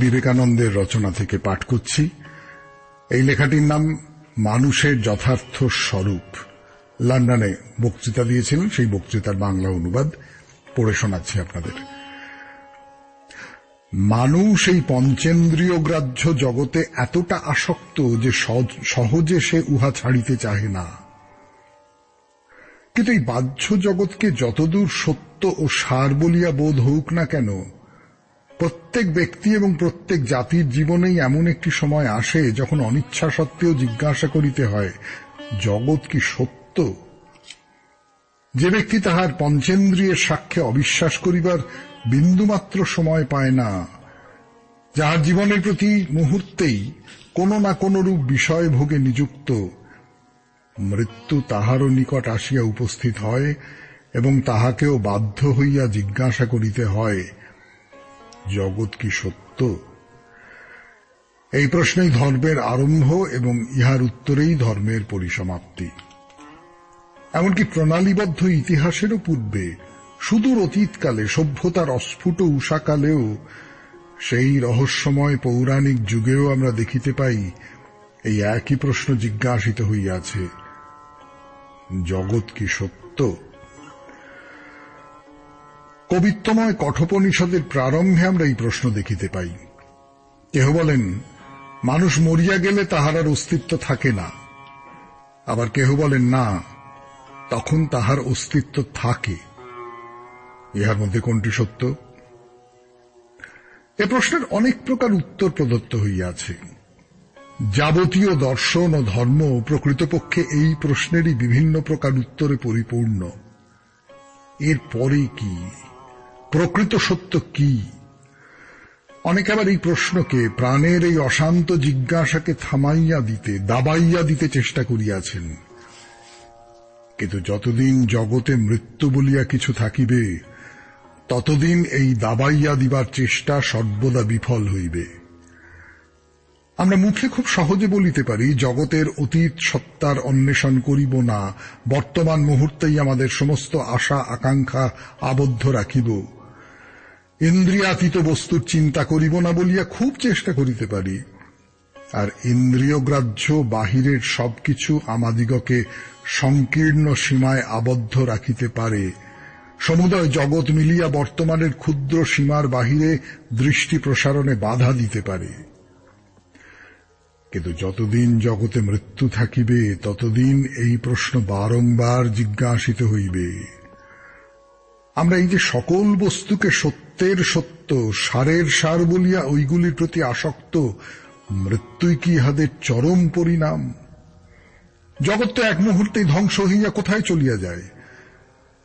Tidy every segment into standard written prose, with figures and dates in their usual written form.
বিবেকানন্দের রচনা থেকে পাঠ করছি। এই লেখাটির নাম মানুষের যথার্থ স্বরূপ। লন্ডনে বক্তৃতা দিয়েছিলেন, সেই বক্তৃতার বাংলা অনুবাদ পড়ে শোনাচ্ছি আপনাদের। মানুষ এই পঞ্চেন্দ্রিয় গ্রাহ্য জগতে এতটা আসক্ত যে সহজে সে উহা ছাড়িতে চাহে না। কিন্তু এই বাহ্য জগৎকে যতদূর সত্য ও সার বলিয়া বোধ হোক না কেন, প্রত্যেক ব্যক্তি এবং প্রত্যেক জাতির জীবনেই এমন একটি সময় আসে যখন অনিচ্ছা সত্ত্বেও জিজ্ঞাসা করিতে হয়, জগৎ কি সত্য? যে ব্যক্তি তাহার পঞ্চেন্দ্রিয়ের সাক্ষ্যে অবিশ্বাস করিবার বিন্দুমাত্র সময় পায় না, যাহার জীবনের প্রতি মুহূর্তেই কোন না কোন রূপ বিষয় ভোগে নিযুক্ত, মৃত্যু তাহারও নিকট আসিয়া উপস্থিত হয় এবং তাহাকেও বাধ্য হইয়া জিজ্ঞাসা করিতে হয়, জগৎ কি সত্য? এই প্রশ্নেই ধর্মের আরম্ভ এবং ইহার উত্তরেই ধর্মের পরিসমাপ্তি। এমনকি প্রণালীবদ্ধ ইতিহাসেরও পূর্বে, সুদূর অতীতকালে, সভ্যতার অস্ফুট উষাকালেও, সেই রহস্যময় পৌরাণিক যুগেও আমরা দেখিতে পাই এই একই প্রশ্ন জিজ্ঞাসিত হইয়াছে, জগৎ কি সত্য? কবিত্বময় কঠোপনিষদের প্রারম্ভে আমরা এই প্রশ্ন দেখিতে পাই। কেহ বলেন, মানুষ মরিয়া গেলে তাহার আর অস্তিত্ব থাকে না। আবার কেহ বলেন, না, তখন তাহার অস্তিত্ব থাকে। ইহার মধ্যে কোনটি সত্য? এ প্রশ্নের অনেক প্রকার উত্তর প্রদত্ত হইয়াছে। যাবতীয় দর্শন ও ধর্ম প্রকৃতপক্ষে এই প্রশ্নেরই বিভিন্ন প্রকার উত্তরে পরিপূর্ণ। এর পরে কি? প্রকৃত সত্য কি? অনেকে আবার এই প্রশ্নকে, প্রাণের এই অশান্ত জিজ্ঞাসাকে থামাইয়া দিতে, দাবাইয়া দিতে চেষ্টা করিয়াছেন। কিন্তু যতদিন জগতে মৃত্যু বলিয়া কিছু থাকিবে, ততদিন এই দাবাইয়া দিবার চেষ্টা সর্বদা বিফল হইবে। আমরা মুখে খুব সহজে বলিতে পারি, জগতের অতীত সত্তার অন্বেষণ করিব না, বর্তমান মুহূর্তেই আমাদের সমস্ত আশা আকাঙ্ক্ষা আবদ্ধ রাখিব, ইন্দ্রিয়াতীত বস্তুর চিন্তা করিব না বলিয়া খুব চেষ্টা করিতে পারি। আর ইন্দ্রিয়গ্রাহ্য বাহিরের সবকিছু আমাদিগকে সংকীর্ণ সীমায় আবদ্ধ রাখিতে পারে, সমুদয় জগৎ মিলিয়া বর্তমানের ক্ষুদ্র সীমার বাহিরে দৃষ্টি প্রসারণে বাধা দিতে পারে। কিন্তু যতদিন জগতে মৃত্যু থাকিবে, ততদিন এই প্রশ্ন বারংবার জিজ্ঞাসিত হইবে। আমরা এই যে সকল বস্তুকে সত্যের সত্য, সারের সার বলিয়া ওইগুলির প্রতি আসক্ত, মৃত্যুই কি ইহাদের চরম পরিণাম? জগৎ তো এক মুহূর্তেই ধ্বংস হইয়া কোথায় চলিয়া যায়।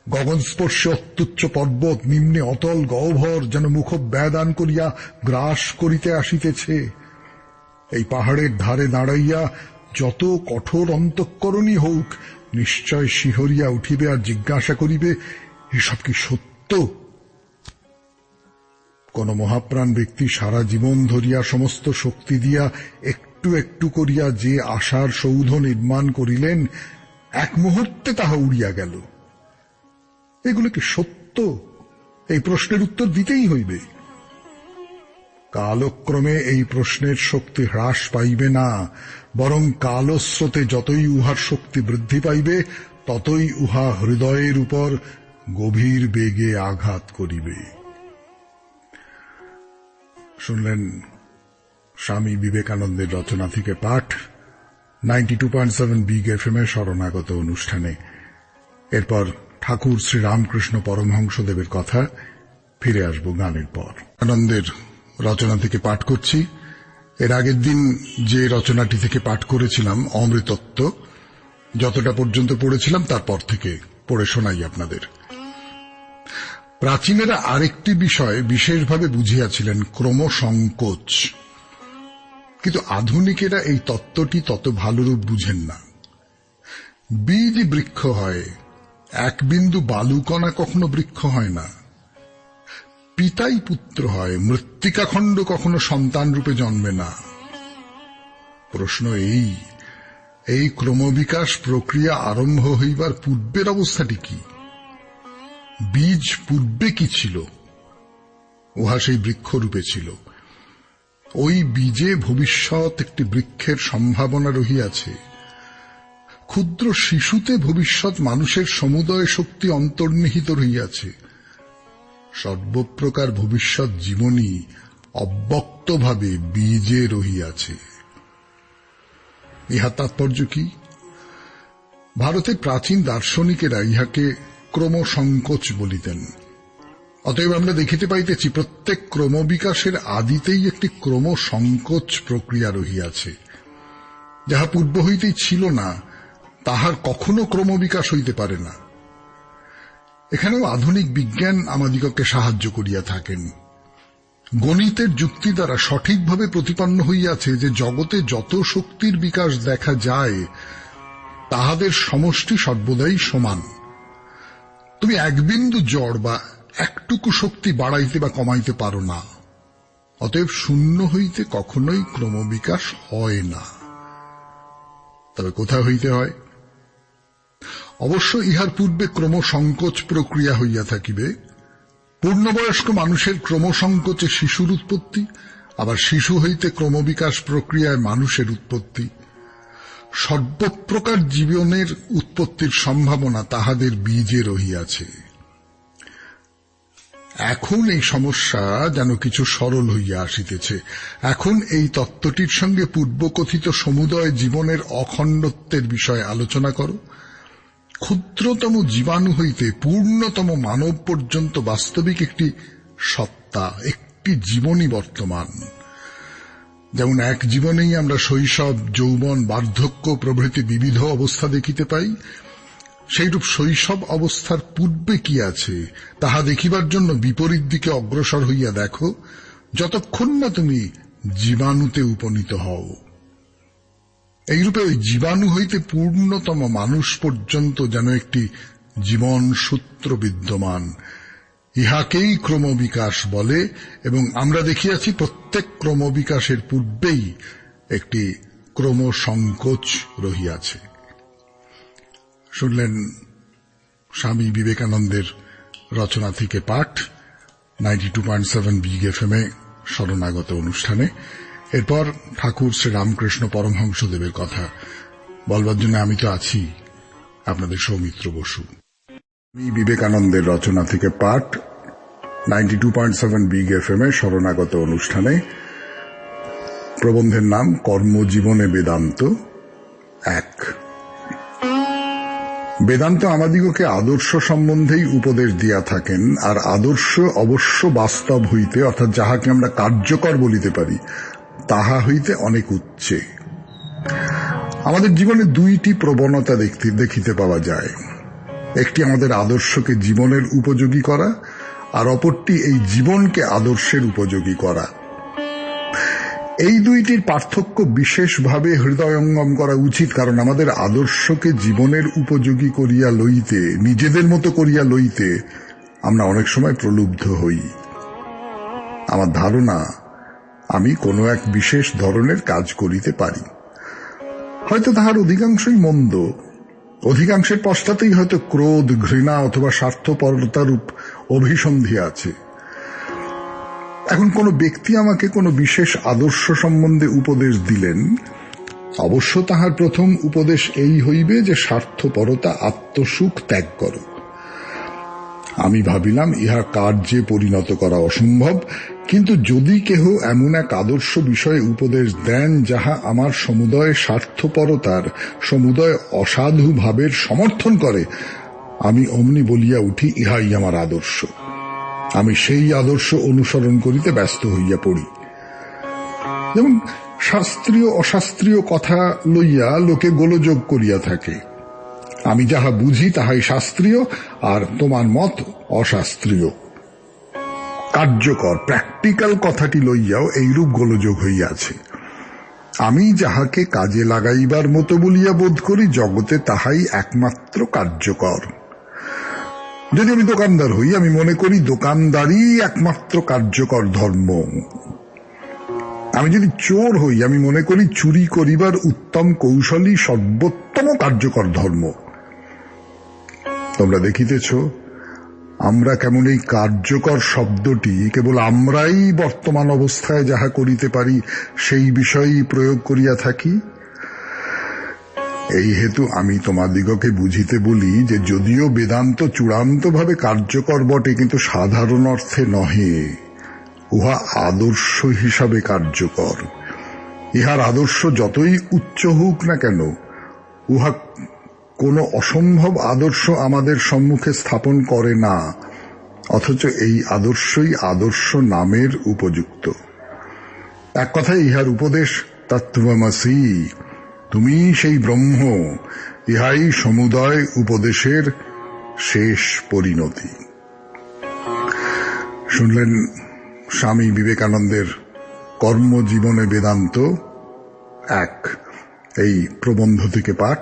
গগনস্পর্শে অত্যুচ্চ পর্বত নিম্নে অতল গহ্বর যেন মুখব্যাদান করিয়া গ্রাস করিতে আসিতেছে। এই পাহাড়ের ধারে দাঁড়াইয়া যত কঠোর অন্তঃকরণই হোক, নিশ্চয় শিহরিয়া উঠিবে আর জিজ্ঞাসা করিবে, এসব কি সত্য? কোন মহাপ্রাণ ব্যক্তি সারা জীবন ধরিয়া সমস্ত শক্তি দিয়া একটু একটু করিয়া যে আশার সৌধ নির্মাণ করিলেন, এক মুহূর্তে তাহা উড়িয়া গেল। এগুলো কি সত্য? এই প্রশ্নের উত্তর দিতেই হইবে। কালক্রমে এই প্রশ্নের শক্তি হ্রাস পাইবে না, বরং কালস্রোতে যতই উহার শক্তি বৃদ্ধি পাইবে, ততই উহা হৃদয়ের উপর গভীর বেগে আঘাত করিবে। শুনলেন স্বামী বিবেকানন্দের রচনা থেকে পাঠ 92.7 বিগ এফএম এর শরণাগত অনুষ্ঠানে। এরপর ঠাকুর শ্রী রামকৃষ্ণ পরমহংসদেবের কথা। ফিরে আসব গানের পর। আনন্দের রচনা থেকে পাঠ করছি। এর আগের দিন যে রচনাটি থেকে পাঠ করেছিলাম, অমৃতত্ব, যতটা পর্যন্ত পড়েছিলাম তারপর থেকে পড়ে শোনাই আপনাদের। প্রাচীনেরা আরেকটি বিষয় বিশেষভাবে বুঝিয়াছিলেন, ক্রমসংকোচ। কিন্তু আধুনিকেরা এই তত্ত্বটি তত ভালোরূপ বুঝেন না। বীজ বৃক্ষ হয়, এক বিন্দু বালুকণা কখনো বৃক্ষ হয় না। পিতাই পুত্র হয়, মৃত্তিকাখণ্ড কখনো সন্তান রূপে জন্মে না। প্রশ্ন এই ক্রমবিকাশ প্রক্রিয়া আরম্ভ হইবার পূর্বের অবস্থাটি কি? বীজ পূর্বে কি ছিল? উহা সেই বৃক্ষরূপে ছিল। ওই বীজে ভবিষ্যৎ একটি বৃক্ষের সম্ভাবনা রহিয়াছে। ক্ষুদ্র শিশুতে ভবিষ্যৎ মানুষের সমুদয় শক্তি অন্তর্নিহিত রহিয়াছে। সর্বপ্রকার ভবিষ্যৎ জীবনী অব্যক্তভাবে বীজে রহিয়াছে। ইহা তাৎপর্য কি? ভারতে প্রাচীন দার্শনিকেরা ইহাকে ক্রমসংকোচ বলিতেন। অতএব আমরা দেখিতে পাইতেছি প্রত্যেক ক্রমবিকাশের আদিতেই একটি ক্রমসংকোচ প্রক্রিয়া রহিয়াছে। যাহা পূর্ব হইতেই ছিল না, তাহার কখনো ক্রমবিকাশ হইতে পারে না। এখানেও আধুনিক বিজ্ঞান আমাদিগকে সাহায্য করিয়া থাকেন। গণিতের যুক্তি দ্বারা সঠিকভাবে প্রতিপন্ন হইয়াছে যে জগতে যত শক্তির বিকাশ দেখা যায় তাহাদের সমষ্টি সর্বদাই সমান। তুমি এক বিন্দু জড় বা একটুকু শক্তি বাড়াইতে বা কমাইতে পারো না। অতএব শূন্য হইতে কখনোই ক্রমবিকাশ হয় না। তবে কোথা হইতে হয়? অবশ্য ইহার পূর্বে ক্রমসংকোচ প্রক্রিয়া হইয়া থাকিবে। পূর্ণবয়স্ক মানুষের ক্রমসংকোচে শিশুর উৎপত্তি, আবার শিশু হইতে ক্রমবিকাশ প্রক্রিয়ায় মানুষের উৎপত্তি। সর্বপ্রকার জীবনের উৎপত্তির সম্ভাবনা তাহাদের বীজে রহিয়াছে। এখন এই সমস্যা যেন কিছু সরল হইয়া আসিতেছে। এখন এই তত্ত্বটির সঙ্গে পূর্বকথিত সমুদয় জীবনের অখণ্ডত্বের বিষয়ে আলোচনা করো। ক্ষুদ্রতম জীবাণু হইতে পূর্ণতম মানব পর্যন্ত বাস্তবিক একটি সত্তা, একটি জীবনই বর্তমান। যেমন এক জীবনেই আমরা শৈশব, যৌবন, বার্ধক্য প্রভৃতি বিবিধ অবস্থা দেখিতে পাই, সেইরূপ শৈশব অবস্থার পূর্বে কি আছে তাহা দেখিবার জন্য বিপরীত দিকে অগ্রসর হইয়া দেখো, যতক্ষণ না তুমি জীবাণুতে উপনীত হও। এইরূপে ওই জীবাণু হইতে পূর্ণতম মানুষ পর্যন্ত যেন একটি জীবন সূত্র বিদ্যমান। ইহাকেই ক্রমবিকাশ বলে, এবং আমরা দেখিয়াছি প্রত্যেক ক্রমবিকাশের পূর্বেই একটি ক্রমসংকোচ রহিয়াছে। শুনলেন স্বামী বিবেকানন্দের রচনা থেকে পাঠ 92.7 বিগ এফএম-এ শরণাগত অনুষ্ঠানে। এরপর ঠাকুর শ্রী রামকৃষ্ণ পরমহংসদেবের কথা বলবার জন্য আমি তো আছি, আপনাদের সৌমিত্র বসু। বিবেকানন্দের রচনা থেকে পাঠ 92.7 বিগ এফএম-এ শরণাগত অনুষ্ঠানে। প্রবন্ধের নাম কর্মজীবনে বেদান্ত 1। বেদান্ত আমাদিগকে আদর্শ সম্বন্ধেই উপদেশ দিয়া থাকেন, আর আদর্শ অবশ্য বাস্তব হইতে, অর্থাৎ যাহাকে আমরা কার্যকর বলিতে পারি, তাহা হইতে অনেক উচ্চে। আমাদের জীবনে দুইটি প্রবণতা দেখিতে পাওয়া যায়। একটি আমাদের আদর্শকে জীবনের উপযোগী করা, আর অপরটি এই জীবনকে আদর্শের উপযোগী করা। এই দুইটির পার্থক্য বিশেষভাবে হৃদয়ঙ্গম করা উচিত, কারণ আমাদের আদর্শকে জীবনের উপযোগী করিয়া লইতে, নিজেদের মতো করিয়া লইতে আমরা অনেক সময় প্রলুব্ধ হই। আমার ধারণা, আমি কোনো এক বিশেষ ধরনের কাজ করিতে পারি, হয়তো তাহার অধিকাংশই মন্দ, অধিকাংশের পশ্চাতেই হয়তো ক্রোধ, ঘৃণা অথবা স্বার্থপরতারূপ অভিসন্ধি আছে। এখন কোন ব্যক্তি আমাকে কোনো বিশেষ আদর্শ সম্বন্ধে উপদেশ দিলেন, অবশ্য তাহার প্রথম উপদেশ এই হইবে যে স্বার্থপরতা, আত্মসুখ ত্যাগ করো। আমি ভাবিলাম ইহা কার্যে পরিণত করা অসম্ভব, কিন্তু যদি কেহ এমন এক আদর্শ বিষয়ে উপদেশ দেন যাহা আমার সমুদয় স্বার্থপরতার, সমুদয় অসাধু ভাবের সমর্থন করে, আমি অমনি বলিয়া উঠি, ইহাই আমার আদর্শ। আমি সেই আদর্শ অনুসরণ করিতে ব্যস্ত হইয়া পড়ি। যেমন শাস্ত্রীয় অশাস্ত্রীয় কথা লইয়া লোকে গোলযোগ করিয়া থাকে। আমি যাহা বুঝি তাহাই শাস্ত্রীয়, আর তোমার মত অশাস্ত্রীয়। কার্যকর প্র্যাকটিক্যাল কথাটি লইয়াও এইরূপ গোলযোগ হইয়াছে। আমি যাহাকে কাজে লাগাইবার মতো বলিয়া বোধ করি, জগতে তাহাই একমাত্র কার্যকর। যদি আমি দোকানদার হই, আমি মনে করি দোকানদারই একমাত্র কার্যকর ধর্ম। আমি যদি চোর হই, আমি মনে করি চুরি করিবার উত্তম কৌশলই সর্বোত্তম কার্যকর ধর্ম। তোমরা দেখিতেছ, আমরা কেমন এই কার্যকর শব্দটি কেবল আমরাই বর্তমান অবস্থায় যাহা করিতে পারি সেই বিষয়েই প্রয়োগ করিয়া থাকি। এই হেতু আমি তোমাদিগকে বুঝিতে বলি যে যদিও বেদান্ত চূড়ান্তভাবে কার্যকর বটে, কিন্তু সাধারণ অর্থে নহে। উহা আদর্শ হিসাবে কার্যকর। ইহার আদর্শ যতই উচ্চ হোক না কেন, উহা কোনো অসম্ভব আদর্শ আমাদের সম্মুখে স্থাপন করে না, অথচ এই আদর্শই আদর্শ নামের উপযুক্ত। এক কথায় ইহার উপদেশ তত্ত্বমসি, তুমি সেই ব্রহ্ম, ইহাই সমুদয় উপদেশের শেষ পরিণতি। শুনলেন স্বামী বিবেকানন্দের কর্মজীবনে বেদান্ত 1 এই প্রবন্ধ থেকে পাঠ।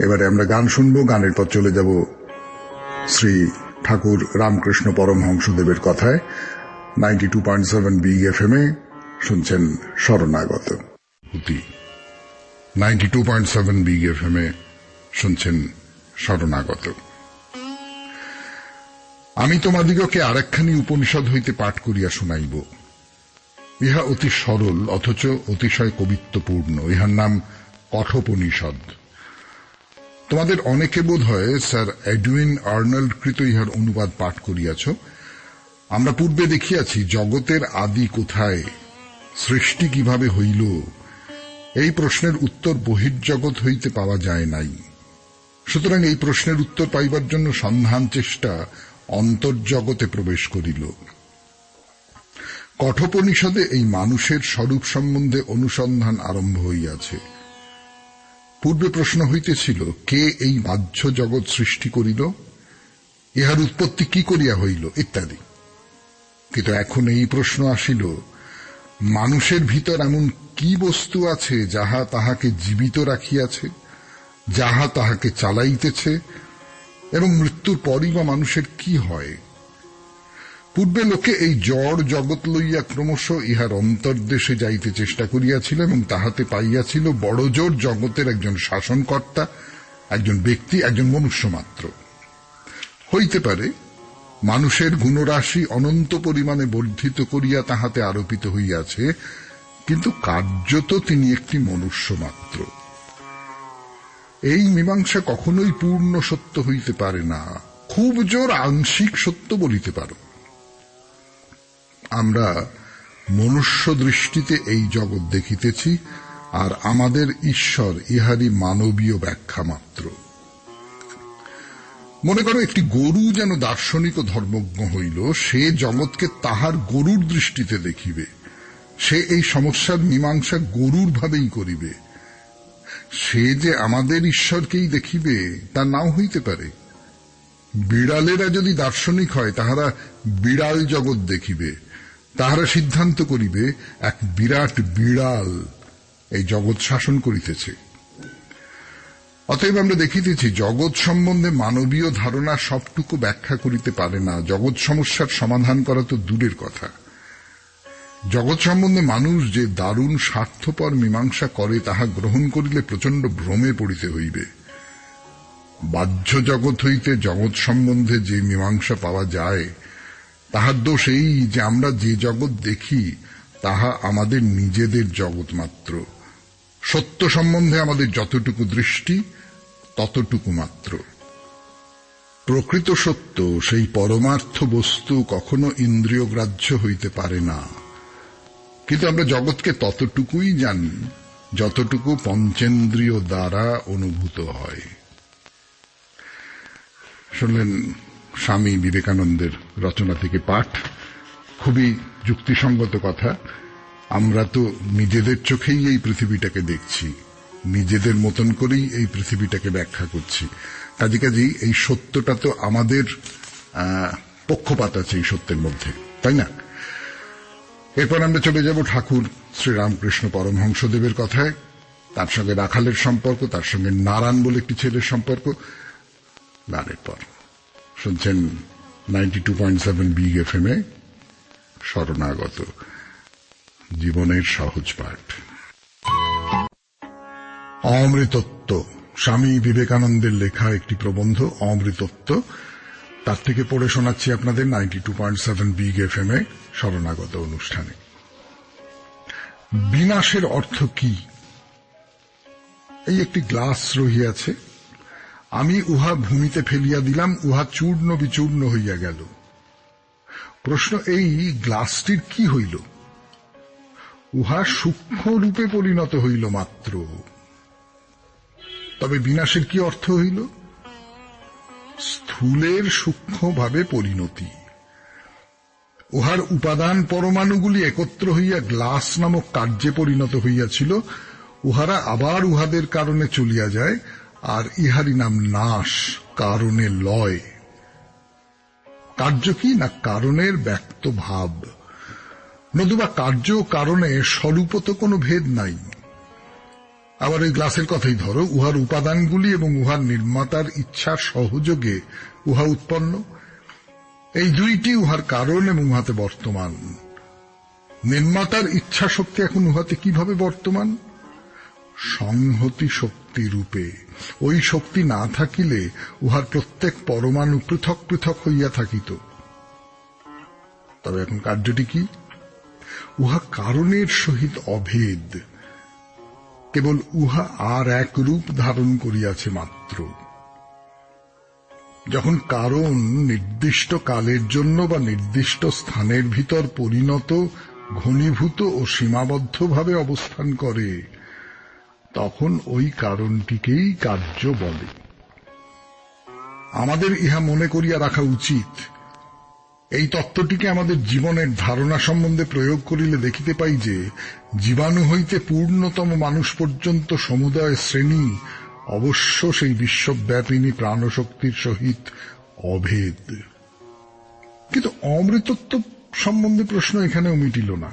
এবারে আমরা গান শুনবো, গানের পর চলে যাব শ্রী ঠাকুর রামকৃষ্ণ পরমহংসদেবের কথায়। 92.7 BFM এ শুনছেন শরণাগত। 92.7 BFM এ শুনছেন শরণাগত। আমি তোমাদিগকে আরেকখানি উপনিষদ হইতে পাঠ করিয়া শুনাইব। ইহা অতি সরল অথচ অতিশয় কবিত্বপূর্ণ। ইহার নাম কঠোপনিষদ। তোমাদের অনেকে বোধ হয় স্যার এডউইন আর্নল্ড কৃত ইহার অনুবাদ পাঠ করিয়াছ। আমরা পূর্বে দেখিয়াছি জগতের আদি কোথায়, সৃষ্টি কিভাবে হইল, এই প্রশ্নের উত্তর বহির্জগৎ হইতে পাওয়া যায় নাই। সুতরাং এই প্রশ্নের উত্তর পাইবার জন্য সন্ধান চেষ্টা অন্তর্জগতে প্রবেশ করিল। কঠোপনিষদে এই মানুষের স্বরূপ সম্বন্ধে অনুসন্ধান আরম্ভ হইয়াছে। পূর্বে প্রশ্ন হইতেছিল, কে এই বাহ্য জগৎ সৃষ্টি করিল, ইহার উৎপত্তি কি করিয়া হইল, ইত্যাদি। কিন্তু এখন এই প্রশ্ন আসিল, মানুষের ভিতর এমন কি বস্তু আছে যাহা তাহাকে জীবিত রাখিয়াছে, যাহা তাহাকে চালাইতেছে, এবং মৃত্যুর পরই বা মানুষের কি হয়। পূর্বে লোকে এই জড় জগৎ লইয়া ক্রমশ ইহার অন্তর্দেশে যাইতে চেষ্টা করিয়াছিল এবং তাহাতে পাইয়াছিল বড়জোর জগতের একজন শাসনকর্তা, একজন ব্যক্তি, একজন মনুষ্য মাত্র। হইতে পারে মানুষের গুণরাশি অনন্ত পরিমাণে বর্ধিত করিয়া তাহাতে আরোপিত হইয়াছে, কিন্তু কার্যত তিনি একটি মনুষ্য মাত্র। এই মীমাংসা কখনোই পূর্ণ সত্য হইতে পারে না, খুব জোর আংশিক সত্য বলিতে পারো। আমরা মনুষ্য দৃষ্টিতে এই জগৎ দেখিতেছি, আর আমাদের ঈশ্বর ইহারই মানবীয় ব্যাখ্যা মাত্র। মনে করো একটি গরু যেন দার্শনিক ও ধর্মজ্ঞ হইল, সে জগৎকে তাহার গরুর দৃষ্টিতে দেখিবে, সে এই সমস্যার মীমাংসা গরুর ভাবেই করিবে। সে যে আমাদের ঈশ্বরকেই দেখিবে তা নাও হইতে পারে। বিড়ালেরা যদি দার্শনিক হয়, তাহারা বিড়াল জগৎ দেখিবে, তাহারা সিদ্ধান্ত করিবে এক বিরাট বিড়াল এই জগৎ শাসন করিতেছে। অতএব আমরা দেখিতেছি জগৎ সম্বন্ধে মানবীয় ধারণা সবটুকু ব্যাখ্যা করিতে পারে না, জগৎ সমস্যার সমাধান করা তো দূরের কথা। জগৎ সম্বন্ধে মানুষ যে দারুণ স্বার্থপর মীমাংসা করে, তাহা গ্রহণ করিলে প্রচণ্ড ভ্রমে পড়িতে হইবে। বাহ্য জগৎ হইতে জগৎ সম্বন্ধে যে মীমাংসা পাওয়া যায়, তাহার দোষ এই যে আমরা যে জগৎ দেখি তাহা আমাদের নিজেদের জগৎ মাত্র। সত্য সম্বন্ধে আমাদের যতটুকু দৃষ্টি ততটুকু মাত্র। প্রকৃত সত্য, সেই পরমার্থ বস্তু কখনো ইন্দ্রিয়গ্রাহ্য হইতে পারে না, কিন্তু আমরা জগৎকে ততটুকুই জানি যতটুকু পঞ্চেন্দ্রিয় দ্বারা অনুভূত হয়। শুনলেন স্বামী বিবেকানন্দের রচনা থেকে পাঠ। খুবই যুক্তিসঙ্গত কথা। আমরা তো নিজেদের চোখেই এই পৃথিবীটাকে দেখছি, নিজেদের মতন করেই এই পৃথিবীটাকে ব্যাখ্যা করছি। কাজেই এই সত্যটা তো আমাদের পক্ষপাত আছে এই সত্যের মধ্যে, তাই না? এরপর আমরা চলে যাব ঠাকুর শ্রী রামকৃষ্ণ পরমহংসদেবের কথায়। তার সঙ্গে রাখালের সম্পর্ক, তার সঙ্গে নারায়ণ বলে একটি ছেলের সম্পর্ক। গানের পর শুনছেন 92.7 BFM এ শরণাগত, জীবনের সহজ পাঠ। অমৃতত্ব, স্বামী বিবেকানন্দের লেখা একটি প্রবন্ধ। অমৃতত্ব তার থেকে পড়ে শোনাচ্ছি আপনাদের 92.7 বিগ এফএম এ শরণাগত অনুষ্ঠানে। বিনাশের অর্থ কি? এই একটি গ্লাস রহিয়াছে, আমি উহা ভূমিতে ফেলিয়া দিলাম, উহা চূর্ণ বিচূর্ণ হইয়া গেল। প্রশ্ন এই, গ্লাসটির কি হইল? উহা সূক্ষ্ম রূপে পরিণত হইল মাত্র। তবে বিনাশের কি অর্থ হইল? স্থূলের সূক্ষ্মভাবে পরিণতি। উহার উপাদান পরমাণুগুলি একত্র হইয়া গ্লাস নামক কার্যে পরিণত হইয়াছিল, উহারা আবার উহাদের কারণে চলিয়া যায়, আর ইহারই নাম নাশ, কারণে লয়। কার্য কি না কারণের ব্যক্ত ভাব, নতুবা কার্য কারণে স্বরূপত কোনো ভেদ নাই। আবার এই গ্লাসের কথাই ধরো, উহার উপাদানগুলি এবং উহার নির্মাতার ইচ্ছার সহযোগে উহা উৎপন্ন। এই দুইটি উহার কারণ এবং উহাতে বর্তমান। নির্মাতার ইচ্ছা শক্তি এখন উহাতে কিভাবে বর্তমান? সংহতি শক্তি রূপে। ওই শক্তি না থাকিলে উহার প্রত্যেক পরমাণু পৃথক পৃথক হইয়া থাকিত। তবে এখন কার্যটি কি? উহা কারণের সহিত অভেদ, কেবল উহা আর এক রূপ ধারণ করিয়াছে মাত্র। যখন কারণ নির্দিষ্ট কালের জন্য বা নির্দিষ্ট স্থানের ভিতর পরিণত, ঘনীভূত ও সীমাবদ্ধভাবে অবস্থান করে, তখন ওই কারণটিকেই কার্য বলে। আমাদের ইহা মনে করিয়া রাখা উচিত। এই তত্ত্বটিকে আমাদের জীবনের ধারণা সম্বন্ধে প্রয়োগ করিলে দেখিতে পাই যে জীবাণু হইতে পূর্ণতম মানুষ পর্যন্ত সমুদয় শ্রেণী অবশ্য সেই বিশ্বব্যাপিনী প্রাণশক্তির সহিত অভেদ। কিন্তু অমৃতত্ব সম্বন্ধে প্রশ্ন এখানেও মিটিল না।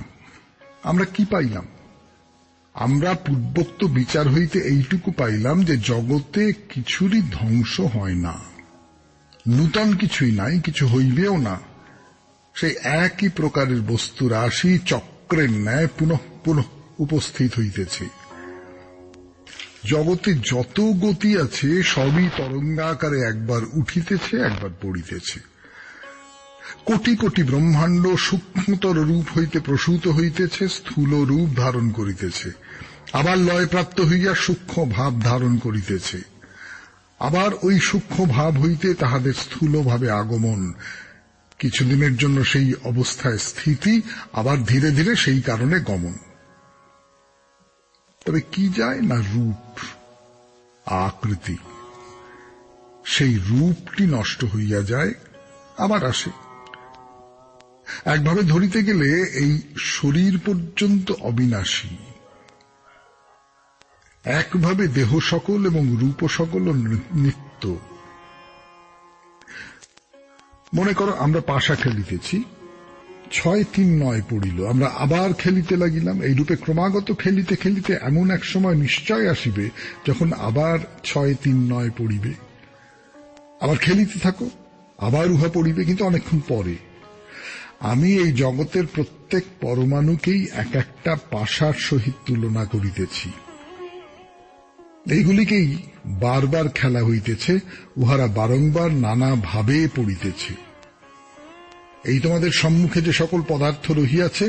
আমরা কি পাইলাম? আমরা পূর্বোক্ত বিচার হইতে এইটুকু পাইলাম যে জগতে কিছুরই ধ্বংস হয় না, নূতন কিছুই নাই, কিছু হইবেও না। সেই একই প্রকারের বস্তু রাশি চক্রের ন্যায় পুনঃ পুনঃ উপস্থিত হইতেছে। জগতে যত গতি আছে সবই তরঙ্গাকারে একবার উঠিতেছে, একবার পড়িতেছে। কোটি কোটি ব্রহ্মাণ্ড সূক্ষ্মতর রূপ হইতে প্রসূত হইতেছে, স্থূল রূপ ধারণ করিতেছে, আবার লয়প্রাপ্ত হইয়া সূক্ষ্ম ভাব ধারণ করিতেছে, আবার ওই সূক্ষ্ম ভাব হইতে তাহাদের স্থূলভাবে আগমন, কিছুদিনের জন্য সেই অবস্থায় স্থিতি, আবার ধীরে ধীরে সেই কারণে গমন। তবে কি যায় না রূপ, আকৃতি। সেই রূপটি নষ্ট হইয়া যায়, আবার আসে। একভাবে ধরিতে গেলে এই শরীর পর্যন্ত অবিনাশী। একভাবে দেহ সকল এবং রূপ সকল নিত্য। মনে করো আমরা পাশা খেলিতেছি, 6-3-9 পড়িল, আমরা আবার খেলিতে লাগিলাম। এই রূপে ক্রমাগত খেলিতে খেলিতে এমন এক সময় নিশ্চয় আসিবে যখন আবার 6-3-9 পড়িবে। আবার খেলিতে থাকো, আবার উহা পড়িবে, কিন্তু অনেকক্ষণ পরে। আমি এই জগতের প্রত্যেক পরমাণুকেই এক একটা পাশার সহিত তুলনা করিতেছি। এইগুলিকেই বারবার খেলা হইতেছে, উহারা বারংবার নানা ভাবে পড়িতেছে। এই তোমাদের সম্মুখে যে সকল পদার্থ রহিয়াছে,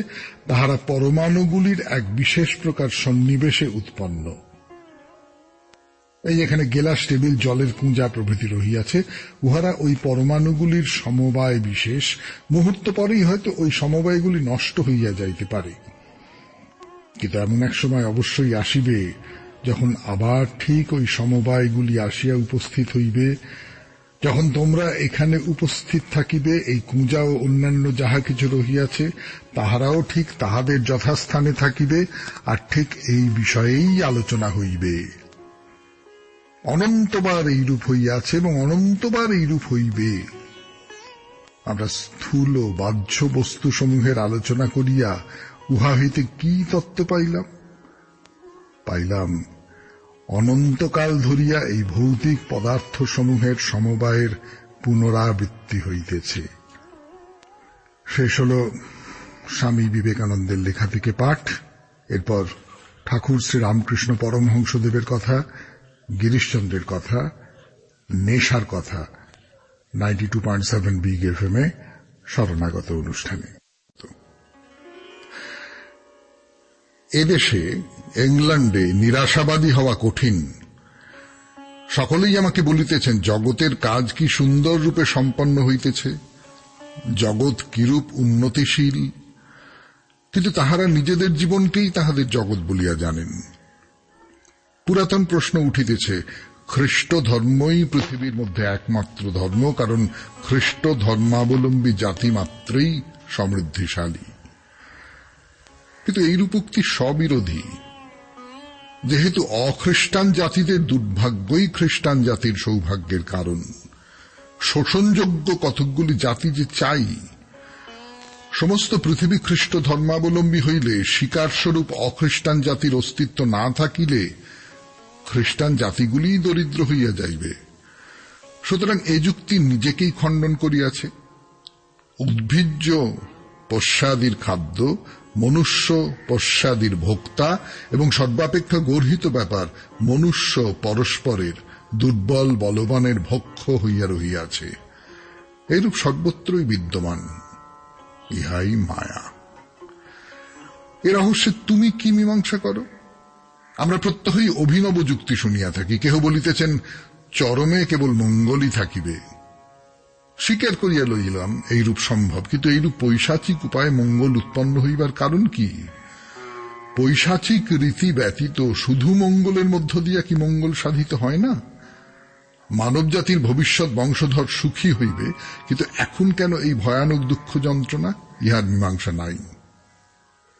তাহারা পরমাণুগুলির এক বিশেষ প্রকার সন্নিবেশে উৎপন্ন। এই এখানে গেলাস, টেবিল, জলের কুঁজা প্রভৃতি রহিয়াছে, উহারা ওই পরমাণুগুলির সমবায় বিশেষ। মুহূর্ত পরেই হয়তো ওই সমবায়গুলি নষ্ট হইয়া যাইতে পারে, কিন্তু এমন এক সময় অবশ্যই আসিবে যখন আবার ঠিক ওই সমবায়গুলি আসিয়া উপস্থিত হইবে। যখন তোমরা এখানে উপস্থিত থাকিবে, এই কুঁজা ও অন্যান্য যাহা কিছু রহিয়াছে তাহারাও ঠিক তাহাদের যথাস্থানে থাকিবে, আর ঠিক এই বিষয়েই আলোচনা হইবে। অনন্তবার এইরূপ হইয়াছে এবং অনন্তবার এইরূপ হইবে। আমরা স্থূল বাহ্য বস্তুসমূহের আলোচনা করিয়া উহা হইতে কি তত্ত্ব পাইলাম? পাইলাম অনন্তকাল ধরিয়া এই ভৌতিক পদার্থসমূহের সমবায়ের পুনরাবৃত্তি হইতেছে। শেষ হল স্বামী বিবেকানন্দের লেখা থেকে পাঠ। এরপর ঠাকুর শ্রী রামকৃষ্ণ পরমহংসদেবের কথা, গিরিশচন্দ্রের কথা, নেশার কথা 92.7 বিগ এফএম এ শরণাগত অনুষ্ঠানে। এদেশে ইংল্যান্ডে নিরাশাবাদী হওয়া কঠিন। সকলেই আমাকে বলিতেছেন, জগতের কাজ কি সুন্দর রূপে সম্পন্ন হইতেছে, জগৎ কিরূপ উন্নতিশীল, কিন্তু তাহারা নিজেদের জীবনকেই তাহাদের জগৎ বলিয়া জানেন। পুরাতন প্রশ্ন উঠিতেছে, খ্রিস্ট ধর্মই পৃথিবীর মধ্যে একমাত্র ধর্ম, কারণ খ্রিস্ট ধর্মাবলম্বী জাতি মাত্রই সমৃদ্ধিশালী। কিন্তু এইরূপ উক্তি স্ববিরোধী। যেহেতু অখ্রিস্টান জাতিদের দুর্ভাগ্যই খ্রিস্টান জাতির সৌভাগ্যের কারণ। শোষণযোগ্য কতকগুলি জাতি যে চাই, সমস্ত পৃথিবী খ্রিস্ট ধর্মাবলম্বী হইলে স্বীকারস্বরূপ অখ্রিস্টান জাতির অস্তিত্ব না থাকিলে খ্রিস্টান জাতিগুলিই দরিদ্র হইয়া যাইবে। সুতরাং এ যুক্তি নিজেকেই খণ্ডন করিয়াছে। উদ্ভিজ্জ পশ্চাদির খাদ্য, মনুষ্য পশ্চাদির ভোক্তা এবং সর্বাপেক্ষা গর্হিত ব্যাপার, মনুষ্য পরস্পরের দুর্বল বলবানের ভক্ষ হইয়া রহিয়াছে। এইরূপ সর্বত্রই বিদ্যমান। ইহাই মায়া। এ রহস্যে তুমি কি মীমাংসা করো? আমরা প্রত্যহই অভিনব যুক্তি শুনিয়া থাকি। কেহ বলিতেছেন, চরমে কেবল মঙ্গলই থাকিবে। স্বীকার করিয়া লইলাম এইরূপ সম্ভব, কিন্তু এইরূপ পৈশাচিক উপায়ে মঙ্গল উৎপন্ন হইবার কারণ কি? পৈশাচিক রীতি ব্যতীত শুধু মঙ্গলের মধ্য দিয়া কি মঙ্গল সাধিত হয় না? মানব জাতির ভবিষ্যৎ বংশধর সুখী হইবে, কিন্তু এখন কেন এই ভয়ানক দুঃখ যন্ত্রণা? ইহার মীমাংসা নাই।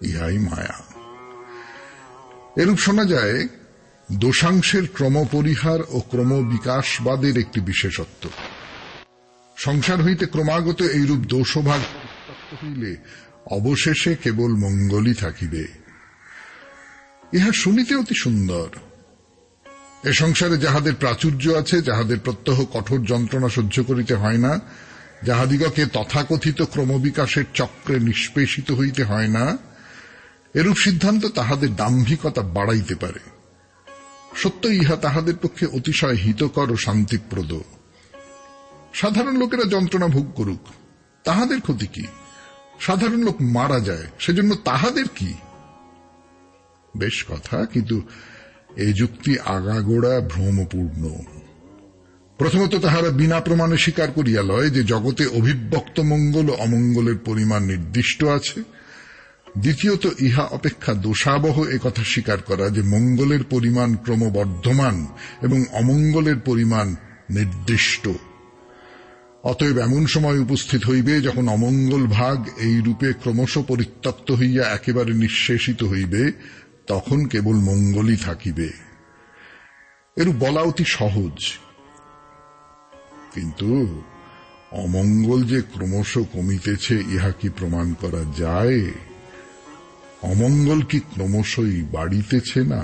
ইহাই মায়া। এরূপ শোনা যায় দোষাংশের ক্রমপরিহার ও ক্রমবিকাশবাদের একটি বিশেষত্ব। সংসার হইতে ক্রমাগত এইরূপ দোষভাগ হইলে অবশেষে কেবল মঙ্গলই থাকিবে। ইহা শুনিতে অতি সুন্দর। এ সংসারে যাহাদের প্রাচুর্য আছে, যাহাদের প্রত্যহ কঠোর যন্ত্রণা সহ্য করিতে হয় না, যাহাদিগকে তথাকথিত ক্রমবিকাশের চক্রে নিষ্পেষিত হইতে হয় না, এরূপ সিদ্ধান্ত তাহাদের দাম্ভিকতা বাড়াইতে পারে। সত্য ইহা তাহাদের পক্ষে অতিশয় হিতকর ও শান্তিপ্রদ। সাধারণ লোকেরা যন্ত্রণা ভোগ করুক, তাহাদের ক্ষতি কি? সাধারণ লোক মারা যায়, সেজন্য তাহাদের কি? বেশ কথা, কিন্তু এই যুক্তি আগাগোড়া ভ্রমপূর্ণ। প্রথমত তাহারা বিনা প্রমাণে স্বীকার করিয়া লয় যে জগতে অভিব্যক্ত মঙ্গল ও অমঙ্গলের পরিমাণ নির্দিষ্ট আছে। দ্বিতীয়ত ইহা অপেক্ষা দোষাবহ একথা স্বীকার করা যে মঙ্গলের পরিমাণ ক্রমবর্ধমান এবং অমঙ্গলের পরিমাণ নির্দিষ্ট। অতএব এমন সময় উপস্থিত হইবে যখন অমঙ্গল ভাগ এই রূপে ক্রমশ পরিত্যক্ত হইয়া একেবারে নিঃশেষিত হইবে, তখন কেবল মঙ্গলই থাকিবে। এরূপ বলা অতি সহজ, কিন্তু অমঙ্গল যে ক্রমশ কমিতেছে ইহা কি প্রমাণ করা যায়? অমঙ্গল কি ক্রমশই বাড়িতেছে না?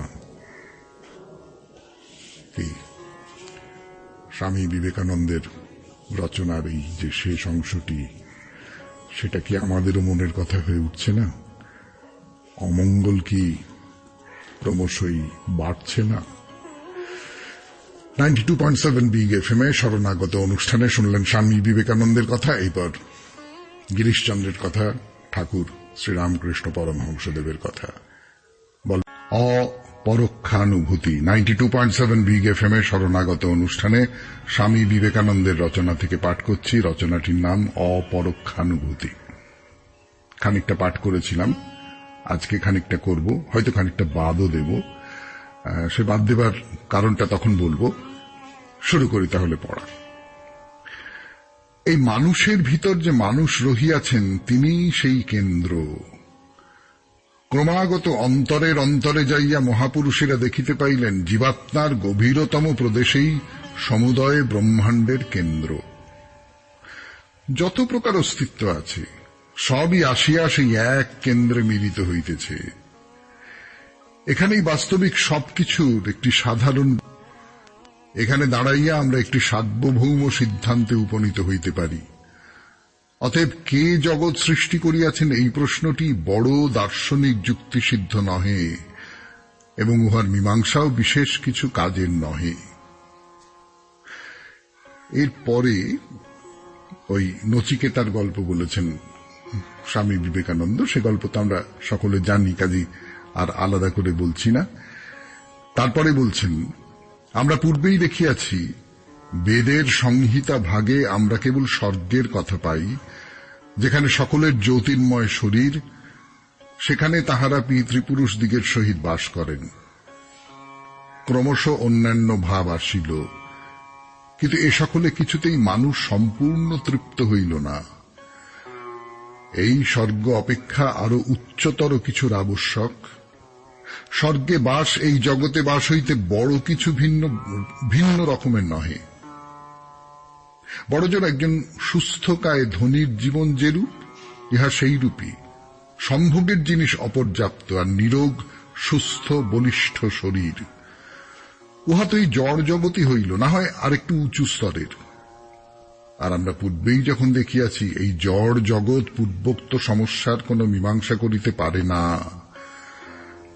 স্বামী বিবেকানন্দের রচনার এই যে শেষ অংশটি, সেটা কি আমাদেরও মনের কথা হয়ে উঠছে না? অমঙ্গল কি ক্রমশই বাড়ছে না? 92.7 বিগ এফএম এ শরণাগত অনুষ্ঠানে শুনলেন স্বামী বিবেকানন্দের কথা। এইবার গিরিশচন্দ্রের কথা, ঠাকুর শ্রীরামকৃষ্ণ পরমহংসদেবের কথা। অপরোক্ষানুভূতি 92.7 বিগ এফএম এ শরণাগত অনুষ্ঠানে স্বামী বিবেকানন্দের রচনা থেকে পাঠ করছি। রচনাটির নাম অপরোক্ষানুভূতি। খানিকটা পাঠ করেছিলাম, আজকে খানিকটা করব, হয়তো খানিকটা বাদও দেব। সে বাদ দেবার কারণটা তখন বলবো। শুরু করি তাহলে পড়া। এই মানুষের ভিতর যে মানুষ রহিয়াছেন, তিনি সেই কেন্দ্র। ক্রমাগত অন্তরের অন্তরে যাইয়া মহাপুরুষেরা দেখিতে পাইলেন জীবাত্মার গভীরতম প্রদেশেই সমুদয় ব্রহ্মাণ্ডের কেন্দ্র। যত প্রকার অস্তিত্ব আছে সবই আসিয়া সেই এক কেন্দ্রে মিলিত হইতেছে। এখানেই বাস্তবিক সবকিছুর একটি সাধারণ, এখানে দাঁড়াইয়া আমরা একটি সার্বভৌম সিদ্ধান্তে উপনীত হইতে পারি। অতএব কে জগৎ সৃষ্টি করিয়াছেন এই প্রশ্নটি বড় দার্শনিক যুক্তিসিদ্ধ নহে, এবং উহার মীমাংসাও বিশেষ কিছু কাজের নহে। এরপরে ওই নচিকেতার গল্প বলেছেন স্বামী বিবেকানন্দ। সে গল্প তো আমরা সকলে জানি, কাজী আর আলাদা করে বলছি না। তারপরে বলছেন, আমরা পূর্বেই দেখিয়াছি বেদের সংহিতা ভাগে আমরা কেবল স্বর্গের কথা পাই, যেখানে সকলের জ্যোতির্ময় শরীর, সেখানে তাহারা পিতৃপুরুষ দিগের সহিত বাস করেন। ক্রমশ অন্যান্য ভাব আসিল, কিন্তু এ সকলে কিছুতেই মানুষ সম্পূর্ণ তৃপ্ত হইল না। এই স্বর্গ অপেক্ষা আরো উচ্চতর কিছুর আবশ্যক। স্বর্গে বাস এই জগতে বাস হইতে বড় কিছু ভিন্ন রকমের নহে। বড়জোর একজন সুস্থকায় ধনীর জীবন যেরূপ, ইহা সেই রূপই। সম্ভোগের জিনিস অপর্যাপ্ত, আর নিরোগ সুস্থ বলিষ্ঠ শরীর, উহা তো এই জড় জগতই হইল, না হয় আরেকটু উঁচু স্তরের। আর আমরা পূর্বেই যখন দেখিয়াছি এই জড় জগৎ পূর্বোক্ত সমস্যার কোন মীমাংসা করিতে পারে না,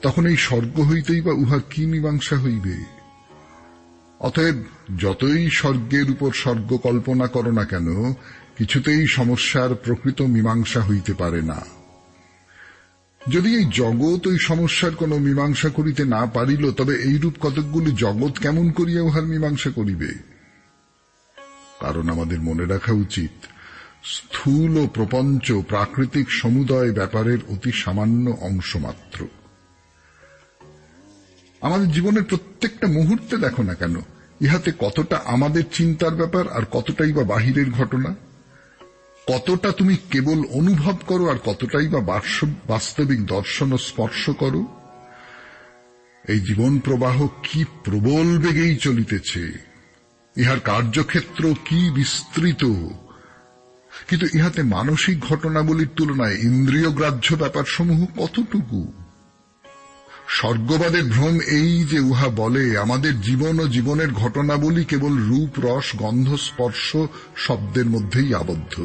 তখন এই স্বর্গ হইতেই বা উহা কি মীমাংসা হইবে? অতএব যতই স্বর্গের উপর স্বর্গ কল্পনা করো না কেন, কিছুতেই সমস্যার প্রকৃত মীমাংসা হইতে পারে না। যদি এই জগৎ ওই সমস্যার কোন মীমাংসা করিতে না পারিল, তবে এইরূপ কতকগুলি জগৎ কেমন করিয়া উহার মীমাংসা করিবে? কারণ আমাদের মনে রাখা উচিত, স্থূল ও প্রপঞ্চ প্রাকৃতিক সমুদয় ব্যাপারের অতি সামান্য অংশ মাত্র। আমাদের জীবনের প্রত্যেকটা মুহূর্তে দেখো না কেন, ইহাতে কতটা আমাদের চিন্তার ব্যাপার আর কতটাই বা বাহিরের ঘটনা। কতটা তুমি কেবল অনুভব করো আর কতটাই বা বাস্তবিক দর্শন ও স্পর্শ করো। এই জীবন প্রবাহ কি প্রবল বেগেই চলিতেছে, ইহার কার্যক্ষেত্র কি বিস্তৃত, কিন্তু ইহাতে মানসিক ঘটনাবলীর তুলনায় ইন্দ্রিয় গ্রাহ্য ব্যাপারসমূহ কতটুকু। স্বর্গবাদের ভ্রম এই যে উহা বলে আমাদের জীবন ও জীবনের ঘটনাবলী কেবল রূপ রস গন্ধ স্পর্শ শব্দের মধ্যেই আবদ্ধ।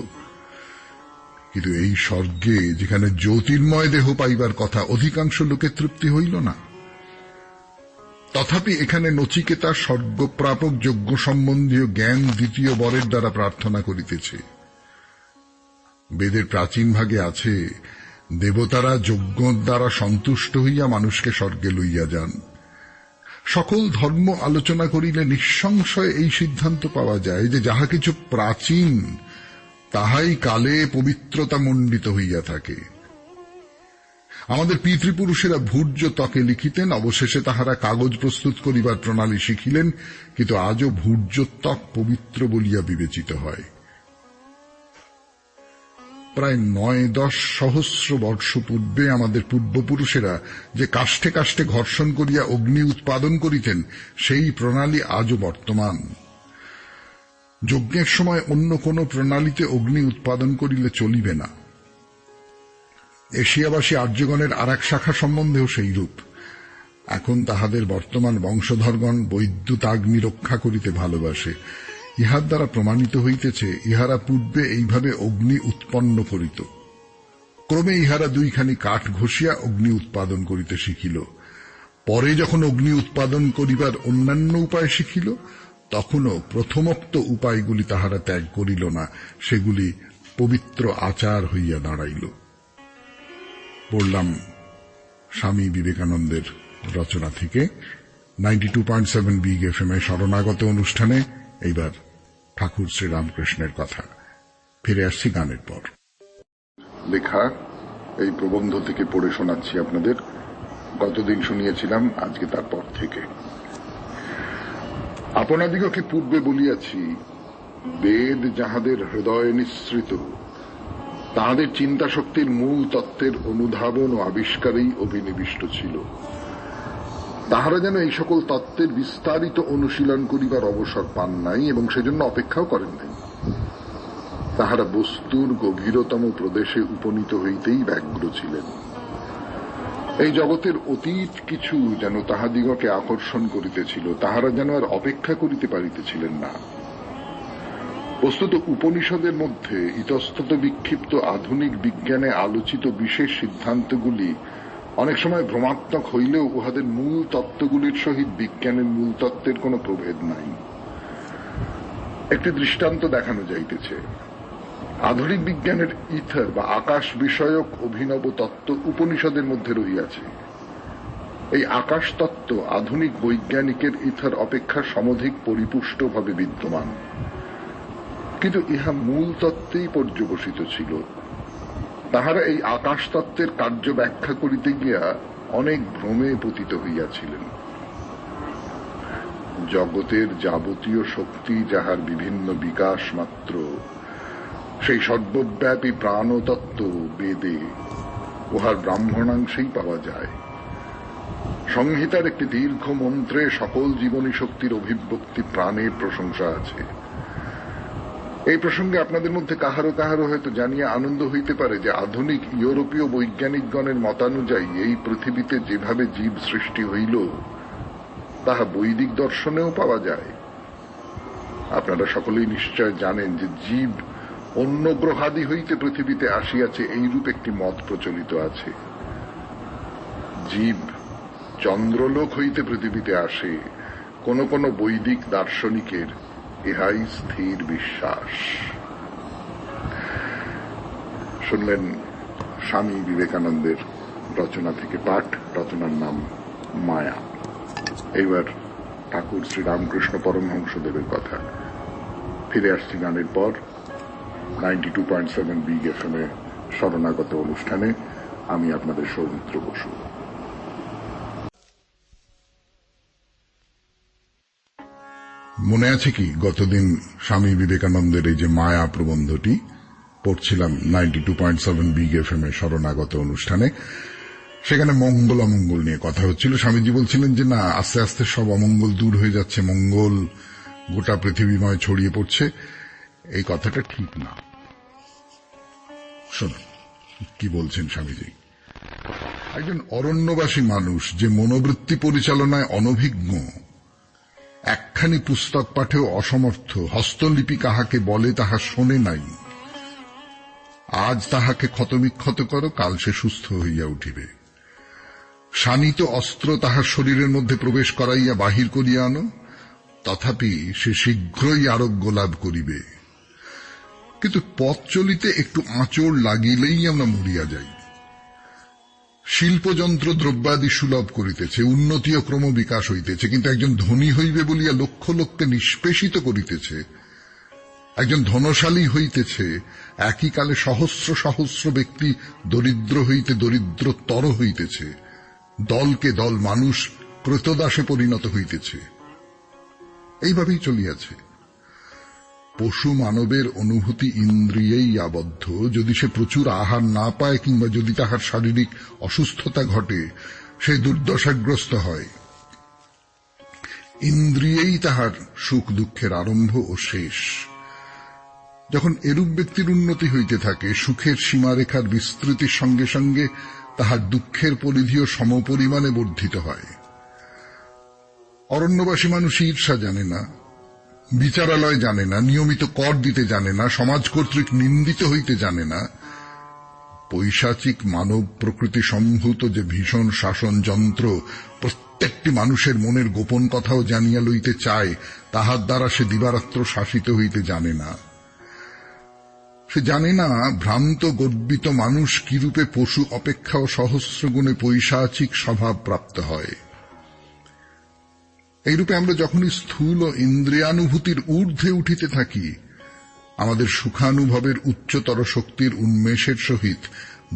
কিন্তু এই স্বর্গে যেখানে জ্যোতির্ময় দেহ পাইবার কথা, অধিকাংশ লোকের তৃপ্তি হইল না। তথাপি এখানে নচিকেতা স্বর্গপ্রাপক যজ্ঞ সম্বন্ধীয় জ্ঞান দ্বিতীয় বরের দ্বারা প্রার্থনা করিতেছে। বেদের প্রাচীন ভাগে আছে, দেবতারা যজ্ঞ দ্বারা সন্তুষ্ট হইয়া মানুষকে স্বর্গে লইয়া যান। সকল ধর্ম আলোচনা করিলে নিঃসংশয় এই সিদ্ধান্ত পাওয়া যায় যে যাহা কিছু প্রাচীন তাহাই কালে পবিত্রতা মণ্ডিত হইয়া থাকে। আমাদের পিতৃপুরুষেরা ভূর্য ত্বকে লিখিতেন, অবশেষে তাহারা কাগজ প্রস্তুত করিবার প্রণালী শিখিলেন, কিন্তু আজও ভূর্য ত্বক পবিত্র বলিয়া বিবেচিত হয়। প্রায় ৯-১০ সহস্র বর্ষ পূর্বে আমাদের পূর্বপুরুষেরা যে কাষ্ঠে কাষ্ঠে ঘর্ষণ করিয়া অগ্নি উৎপাদন করিতেন, সেই প্রণালী আজও বর্তমান। যজ্ঞের সময় অন্য কোন প্রণালীতে অগ্নি উৎপাদন করিলে চলিবে না। এশিয়াবাসী আর্যগণের আর এক শাখা সম্বন্ধেও সেইরূপ। এখন তাহাদের বর্তমান বংশধরগণ বৈদ্যুতাগ্নি রক্ষা করিতে ভালোবাসে। ইহার দ্বারা প্রমাণিত হইতেছে ইহারা পূর্বে এইভাবে অগ্নি উৎপন্ন করিত। ক্রমে ইহারা দুইখানি কাঠ ঘষিয়া অগ্নি উৎপাদন করিতে শিখিল। পরে যখন অগ্নি উৎপাদন করিবার অন্যান্য উপায় শিখিল, তখনও প্রথমোক্ত উপায়গুলি তাহারা ত্যাগ করিল না, সেগুলি পবিত্র আচার হইয়া দাঁড়াইল। পড়লাম স্বামী বিবেকানন্দের রচনা থেকে 92.7 বিগ এফএম এ শরণাগত অনুষ্ঠানে। এইবার ঠাকুর শ্রীরামকৃষ্ণের কথা। ফিরে আসছি গানের পর। লেখা এই প্রবন্ধ থেকে পড়ে শোনাচ্ছি আপনাদের। গতদিন শুনিয়েছিলাম, আজকে তারপর থেকে। আপনাদিগকে পূর্বে বলিয়াছি, বেদ যাহাদের হৃদয়ে নিঃসৃত, তাহাদের চিন্তা শক্তির মূল তত্ত্বের অনুধাবন ও আবিষ্কারেই অভিনিবিষ্ট ছিল। তাহারা যেন এই সকল তত্ত্বের বিস্তারিত অনুশীলন করিবার অবসর পান নাই এবং সেজন্য অপেক্ষাও করেন নাই। তাহারা বস্তুর গভীরতম প্রদেশে উপনীত হইতেই ব্যগ্র ছিলেন। এই জগতের অতীত কিছু যেন তাহাদিগকে আকর্ষণ করিতেছিল, তাহারা যেন আর অপেক্ষা করিতে পারিতেছিলেন না। বস্তুত উপনিষদের মধ্যে ইতস্তত বিক্ষিপ্ত আধুনিক বিজ্ঞানে আলোচিত বিশেষ সিদ্ধান্তগুলি অনেক সময় ভ্রমাত্মক হইলেও উহাদের মূল তত্ত্বগুলির সহিত বিজ্ঞানের মূল তত্ত্বের কোন প্রভেদ নাই। একটি দৃষ্টান্ত দেখানো যাইতেছে। আধুনিক বিজ্ঞানের ইথার বা আকাশ বিষয়ক অভিনব তত্ত্ব উপনিষদের মধ্যে রহিয়াছে। এই আকাশ তত্ত্ব আধুনিক বৈজ্ঞানিকের ইথার অপেক্ষা সমধিক পরিপুষ্টভাবে বিদ্যমান, কিন্তু ইহা মূল তত্ত্বেই পর্যবসিত ছিল। তাহারা এই আকাশ তত্ত্বের কার্য ব্যাখ্যা করিতে গিয়া অনেক ভ্রমে পতিত হইয়াছিলেন। জগতের যাবতীয় শক্তি যাহার বিভিন্ন বিকাশ মাত্র, সেই সর্বব্যাপী প্রাণতত্ত্ব বেদে উহার ব্রাহ্মণাংশেই পাওয়া যায়। সংহিতার একটি দীর্ঘ মন্ত্রে সকল জীবনী শক্তির অভিব্যক্তি প্রাণের প্রশংসা আছে। এই প্রসঙ্গে আপনাদের মধ্যে কাহারো কাহারো হয়তো জানিয়া আনন্দ হইতে পারে যে আধুনিক ইউরোপীয় বৈজ্ঞানিকগণের মতানুযায়ী এই পৃথিবীতে যেভাবে জীব সৃষ্টি হইল তাহা বৈদিক দর্শনেও পাওয়া যায়। আপনারা সকলেই নিশ্চয় জানেন যে জীব অন্য গ্রহাদি হইতে পৃথিবীতে আসিয়াছে, এইরূপ একটি মত প্রচলিত আছে। জীব চন্দ্রলোক হইতে পৃথিবীতে আসে, কোন কোন বৈদিক দার্শনিকের ইহাই স্থির বিশ্বাস। শুনলেন স্বামী বিবেকানন্দের রচনা থেকে পাঠ, রচনার নাম মায়া। এইবার ঠাকুর শ্রীরামকৃষ্ণ পরমহংসদেবের কথা। ফিরে আসছি গানের পর 92.7 বিগ এফএম এ শরণাগত অনুষ্ঠানে। আমি আপনাদের সৌমিত্র বসু। মনে আছে কি গতদিন স্বামী বিবেকানন্দের এই যে মায়া প্রবন্ধটি পড়ছিলাম 92.7 বিগ এফএম এ শরণাগত অনুষ্ঠানে। সেখানে মঙ্গল অমঙ্গল নিয়ে কথা হচ্ছিল। স্বামীজি বলছিলেন যে না, আস্তে আস্তে সব অমঙ্গল দূর হয়ে যাচ্ছে, মঙ্গল গোটা পৃথিবীময় ছড়িয়ে পড়ছে। এই কথাটা ঠিক না। শুনুন কি বলছেন স্বামীজি। একজন অরণ্যবাসী মানুষ যে মনোবৃত্তি পরিচালনায় অনভিজ্ঞ, একখানি পুস্তক পাঠেও অসমর্থ, হস্তলিপি কাহাকে বলে তাহা শোনে নাই, আজ তাহাকে ক্ষতবিক্ষত করো, কাল সে সুস্থ হইয়া উঠিবে। শানিত অস্ত্র তাহার শরীরের মধ্যে প্রবেশ করাইয়া বাহির করিয়া আনো, তথাপি সে শীঘ্রই আরোগ্য লাভ করিবে। কিন্তু পথ চলিতে একটু আঁচড় লাগিলেই আমরা মরিয়া যাই। শিল্পযন্ত্র দ্রব্যাদি সুলভ করিতেছে, উন্নতি ও ক্রম বিকাশ হইতেছে, কিন্তু একজন ধনী হইবে বলিয়া লক্ষ লোককে নিষ্পেষিত করিতেছে, একজন ধনশালী হইতেছে, একই কালে সহস্র সহস্র ব্যক্তি দরিদ্র হইতে দরিদ্রতর হইতেছে, দলকে দল মানুষ ক্রতদাসে পরিণত হইতেছে। এইভাবেই চলিয়াছে। পশু মানবের অনুভূতি ইন্দ্রিয়েই আবদ্ধ। যদি সে প্রচুর আহার না পায় কিংবা যদি তাহার শারীরিক অসুস্থতা ঘটে, সে দুর্দশাগ্রস্ত হয়। ইন্দ্রিয়েই তাহার সুখ দুঃখের আরম্ভ ও শেষ। যখন এরূপ ব্যক্তির উন্নতি হইতে থাকে, সুখের সীমারেখার বিস্তৃতির সঙ্গে সঙ্গে তাহার দুঃখের পরিধিও সমপরিমাণে বর্ধিত হয়। অরণ্যবাসী মানুষ ঈর্ষা জানে না, বিচারালয় জানে না, নিয়মিত কর দিতে জানে না, সমাজ কর্তৃক নিন্দিত হইতে জানে না। পৈশাচিক মানব প্রকৃতি সম্ভূত যে ভীষণ শাসন যন্ত্র প্রত্যেকটি মানুষের মনের গোপন কথাও জানিয়া লইতে চায়, তাহার দ্বারা সে দিবারাত্র শাসিত হইতে জানে না। সে জানে না ভ্রান্ত গর্বিত মানুষ কিরূপে পশু অপেক্ষাও সহস্র গুণে পৈশাচিক স্বভাব প্রাপ্ত হয়। এইরূপে আমরা যখনই স্থূল ও ইন্দ্রিয়ানুভূতির ঊর্ধ্বে উঠিতে থাকি, আমাদের সুখানুভবের উচ্চতর শক্তির উন্মেষের সহিত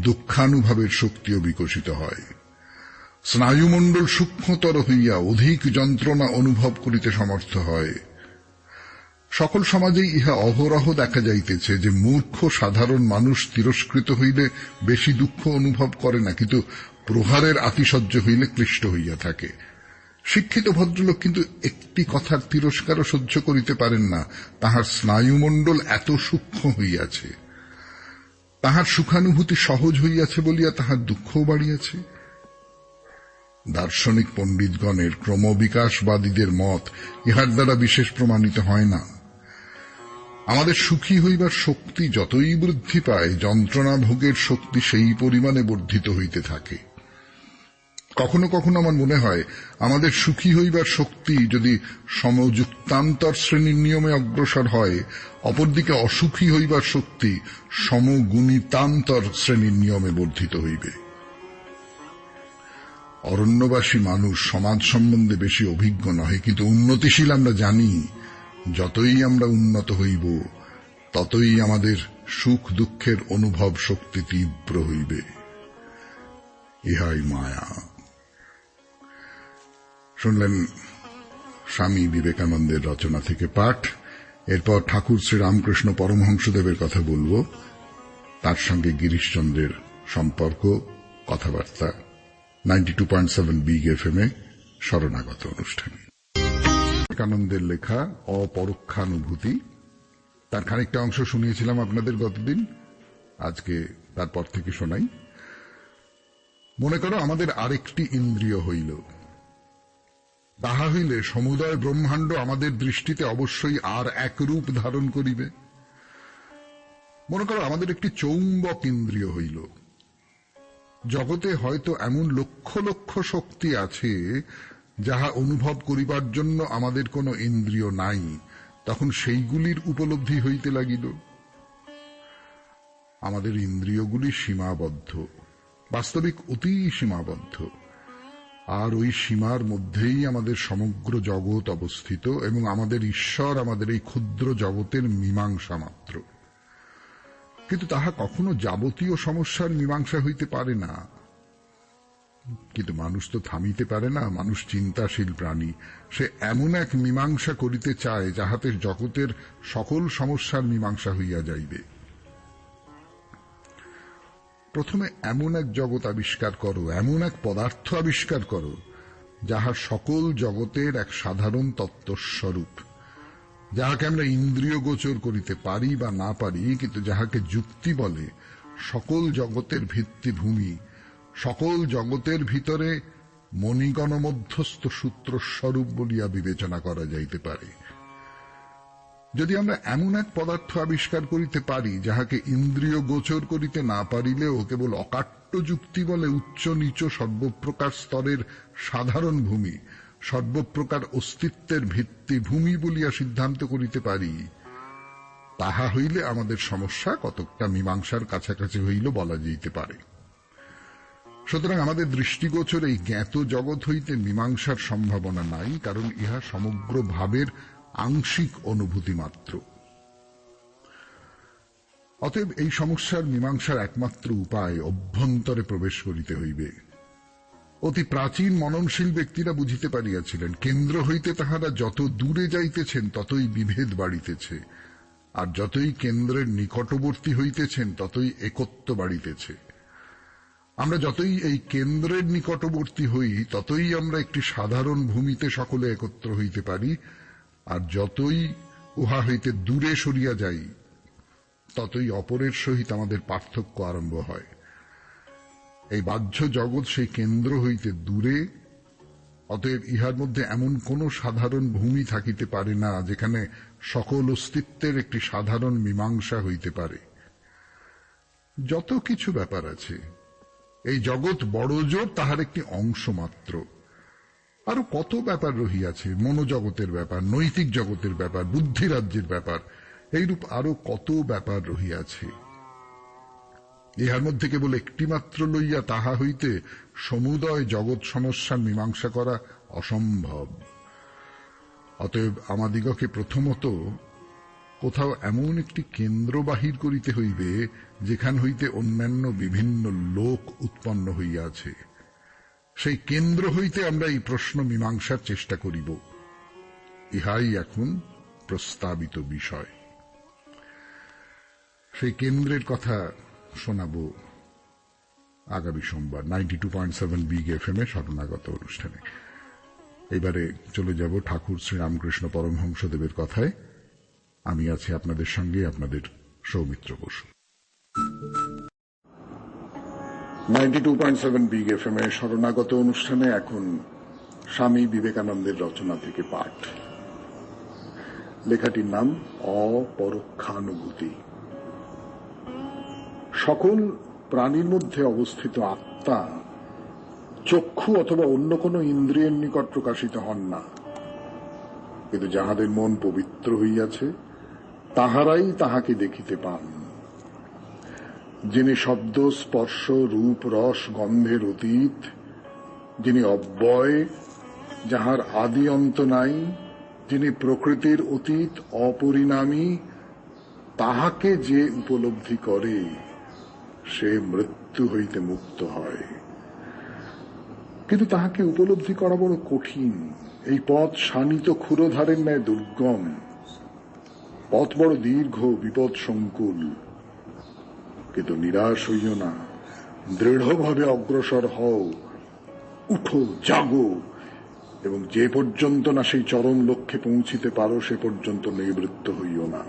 দুঃখানুভবের শক্তিও বিকশিত হয়। স্নায়ুমণ্ডল সূক্ষ্মতর হইয়া অধিক যন্ত্রণা অনুভব করিতে সমর্থ হয়। সকল সমাজেই ইহা অহরহ দেখা যাইতেছে যে মূর্খ সাধারণ মানুষ তিরস্কৃত হইলে বেশি দুঃখ অনুভব করে না, কিন্তু প্রহারের আতিশয্য হইলে ক্লিষ্ট হইয়া থাকে। শিক্ষিত ভদ্রলোক কিন্তু একটি কথার তিরস্কারও সহ্য করিতে পারেন না, তাহার স্নায়ুমণ্ডল এত সূক্ষ্ম হইয়াছে। তাহার সুখানুভূতি সহজ হইয়াছে বলিয়া তাহার দুঃখও বাড়িয়াছে। দার্শনিক পণ্ডিতগণের ক্রমবিকাশবাদীদের মত ইহার দ্বারা বিশেষ প্রমাণিত হয় না। আমাদের সুখী হইবার শক্তি যতই বৃদ্ধি পায়, যন্ত্রণা ভোগের শক্তি সেই পরিমাণে বর্ধিত হইতে থাকে। কখনো কখনো আমার মনে হয় আমাদের সুখী হইবার শক্তি যদি সমযুক্তান্তর শ্রেণীর নিয়মে অগ্রসর হয়, অপরদিকে অসুখী হইবার শক্তি সমগুণিতান্তর শ্রেণীর নিয়মে বর্ধিত হইবে। অরণ্যবাসী মানুষ সমাজ সম্বন্ধে বেশি অভিজ্ঞ নহে, কিন্তু উন্নতিশীল আমরা জানি যতই আমরা উন্নত হইব ততই আমাদের সুখ দুঃখের অনুভব শক্তি তীব্র হইবে। ইহাই মায়া। শুনলেন স্বামী বিবেকানন্দের রচনা থেকে পাঠ। এরপর ঠাকুর শ্রী রামকৃষ্ণ পরমহংসদেবের কথা বলব, তার সঙ্গে গিরিশচন্দ্রের সম্পর্ক, কথাবার্তা 92.7 বিগ এফএম-এ শরণাগত অনুষ্ঠানে। বিবেকানন্দের লেখা অপরোক্ষানুভূতি, তার খানিকটা অংশ শুনিয়েছিলাম আপনাদের গতদিন, আজকে তারপর থেকে শোনাই। মনে করো আমাদের আরেকটি ইন্দ্রিয় হইল, তাহা হইলে সমুদয় ব্রহ্মাণ্ড আমাদের দৃষ্টিতে অবশ্যই আর এক রূপ ধারণ করিবে। মনে করো আমাদের একটি চৌম্বক ইন্দ্রিয় হইল। জগতে হয়তো এমন লক্ষ লক্ষ শক্তি আছে যাহা অনুভব করিবার জন্য আমাদের কোনো ইন্দ্রিয় নাই, তখন সেইগুলির উপলব্ধি হইতে লাগিল। আমাদের ইন্দ্রিয়গুলি সীমাবদ্ধ, বাস্তবিক অতি সীমাবদ্ধ, আর ওই সীমার মধ্যেই আমাদের সমগ্র জগৎ অবস্থিত, এবং আমাদের ঈশ্বর আমাদের এই ক্ষুদ্র জগতের মীমাংসা মাত্র। কিন্তু তাহা কখনো যাবতীয় সমস্যার মীমাংসা হইতে পারে না। কিন্তু মানুষ তো থামিতে পারে না, মানুষ চিন্তাশীল প্রাণী। সে এমন এক মীমাংসা করিতে চায় যাহাতে জগতের সকল সমস্যার মীমাংসা হইয়া যাইবে। প্রথমে এমন এক জগৎ আবিষ্কার করো, এমন এক পদার্থ আবিষ্কার করো যাহা সকল জগতের এক সাধারণ তত্ত্বস্বরূপ, যাহাকে আমরা ইন্দ্রিয় গোচর করিতে পারি বা না পারি, কিন্তু যাহাকে যুক্তি বলে সকল জগতের ভিত্তিভূমি, সকল জগতের ভিতরে মণিগণ মধ্যস্থ সূত্রস্বরূপ বলিয়া বিবেচনা করা যাইতে পারে। যদি আমরা এমন এক পদার্থ আবিষ্কার করিতে পারি যাহাকে ইন্দ্রিয় গোচর করিতে না পারিলেও কেবল অকাট্য যুক্তি বলে উচ্চ নিচ সর্বপ্রকার স্তরের সাধারণ ভূমি, সর্বপ্রকার অস্তিত্বের ভিত্তিভূমি বলিয়া সিদ্ধান্ত করিতে পারি, তাহা হইলে আমাদের সমস্যা কতকটা মীমাংসার কাছাকাছি হইল বলা যাইতে পারে। সুতরাং আমাদের দৃষ্টিগোচর এই জ্ঞাত জগৎ হইতে মীমাংসার সম্ভাবনা নাই, কারণ ইহা সমগ্র ভাবের আংশিক অনুভূতি মাত্র। অতএব এই সমস্যার মীমাংসার একমাত্র উপায় অভ্যন্তরে প্রবেশ করিতে হইবে। অতি প্রাচীন মননশীল ব্যক্তিরা বুঝিতে পারিয়াছিলেন, কেন্দ্র হইতে তাহারা যত দূরে যাইতেছেন ততই বিভেদ বাড়িতেছে, আর যতই কেন্দ্রের নিকটবর্তী হইতেছেন ততই একত্ব বাড়িতেছে। আমরা যতই এই কেন্দ্রের নিকটবর্তী হই ততই আমরা একটি সাধারণ ভূমিতে সকলে একত্র হইতে পারি, আর যতই উহা হইতে দূরে সরিয়া যাই ততই অপরের সহিত আমাদের পার্থক্য আরম্ভ হয়। এই বাহ্য জগৎ সেই কেন্দ্র হইতে দূরে, অতএব ইহার মধ্যে এমন কোন সাধারণ ভূমি থাকিতে পারে না যেখানে সকল অস্তিত্বের একটি সাধারণ মীমাংসা হইতে পারে। যত কিছু ব্যাপার আছে, এই জগৎ বড় জোর তাহার একটি অংশ মাত্র। আরো কত ব্যাপার রহিয়াছে, মনোজগতের ব্যাপার, নৈতিক জগতের ব্যাপার, বুদ্ধিরাজ্যের ব্যাপার, এইরূপ আরো কত ব্যাপার রহিয়াছে। ইহার মধ্যে কেবল একটি মাত্র লইয়া তাহা হইতে সমুদয় জগৎ সমস্যার মীমাংসা করা অসম্ভব। অতএব আমাদিগকে প্রথমত কোথাও এমন একটি কেন্দ্র বাহির করিতে হইবে যেখান হইতে অন্যান্য বিভিন্ন লোক উৎপন্ন হইয়াছে। সেই কেন্দ্র হইতে আমরা এই প্রশ্ন মীমাংসার চেষ্টা করিব। ইহাই এখন প্রস্তাবিত বিষয়। সেই কেন্দ্রের কথা শোনাব আগামী সোমবার 92.7 বিগ এফএম-এ শরণাগত অনুষ্ঠানে। এবারে চলে যাব ঠাকুর শ্রীরামকৃষ্ণ পরমহংসদেবের কথায়। আমি আছি আপনাদের সঙ্গে, আপনাদের সৌমিত্র বসু। 92.7 বিগ এফএম-এ শরণাগত অনুষ্ঠানে এখন স্বামী বিবেকানন্দের রচনা থেকে পাঠ। লেখাটির নাম অপরোক্ষানুভূতি। সকল প্রাণীর মধ্যে অবস্থিত আত্মা চক্ষু অথবা অন্য কোন ইন্দ্রিয়ের নিকট প্রকাশিত হন না, কিন্তু যাহাদের মন পবিত্র হইয়াছে তাহারাই তাহাকে দেখিতে পান। যিনি শব্দ, স্পর্শ, রূপ, রস, গন্ধের অতীত, যিনি অব্যয়, যাহার আদি অন্ত নাই, যিনি প্রকৃতির অতীত, অপরিণামী, তাহাকে যে উপলব্ধি করে সে মৃত্যু হইতে মুক্ত হয়। কিন্তু তাহাকে উপলব্ধি করা বড় কঠিন। এই পথ শানিত ক্ষুরধারের ন্যায় দুর্গম, পথ বড় দীর্ঘ, বিপদ সংকুল। কিন্তু নিরাশ হইও না, দৃঢ়ভাবে অগ্রসর হও, উঠো, জাগো, এবং যে পর্যন্ত না সেই চরম লক্ষ্যে পৌঁছিতে পারো সে পর্যন্ত নিবৃত্ত হইও না।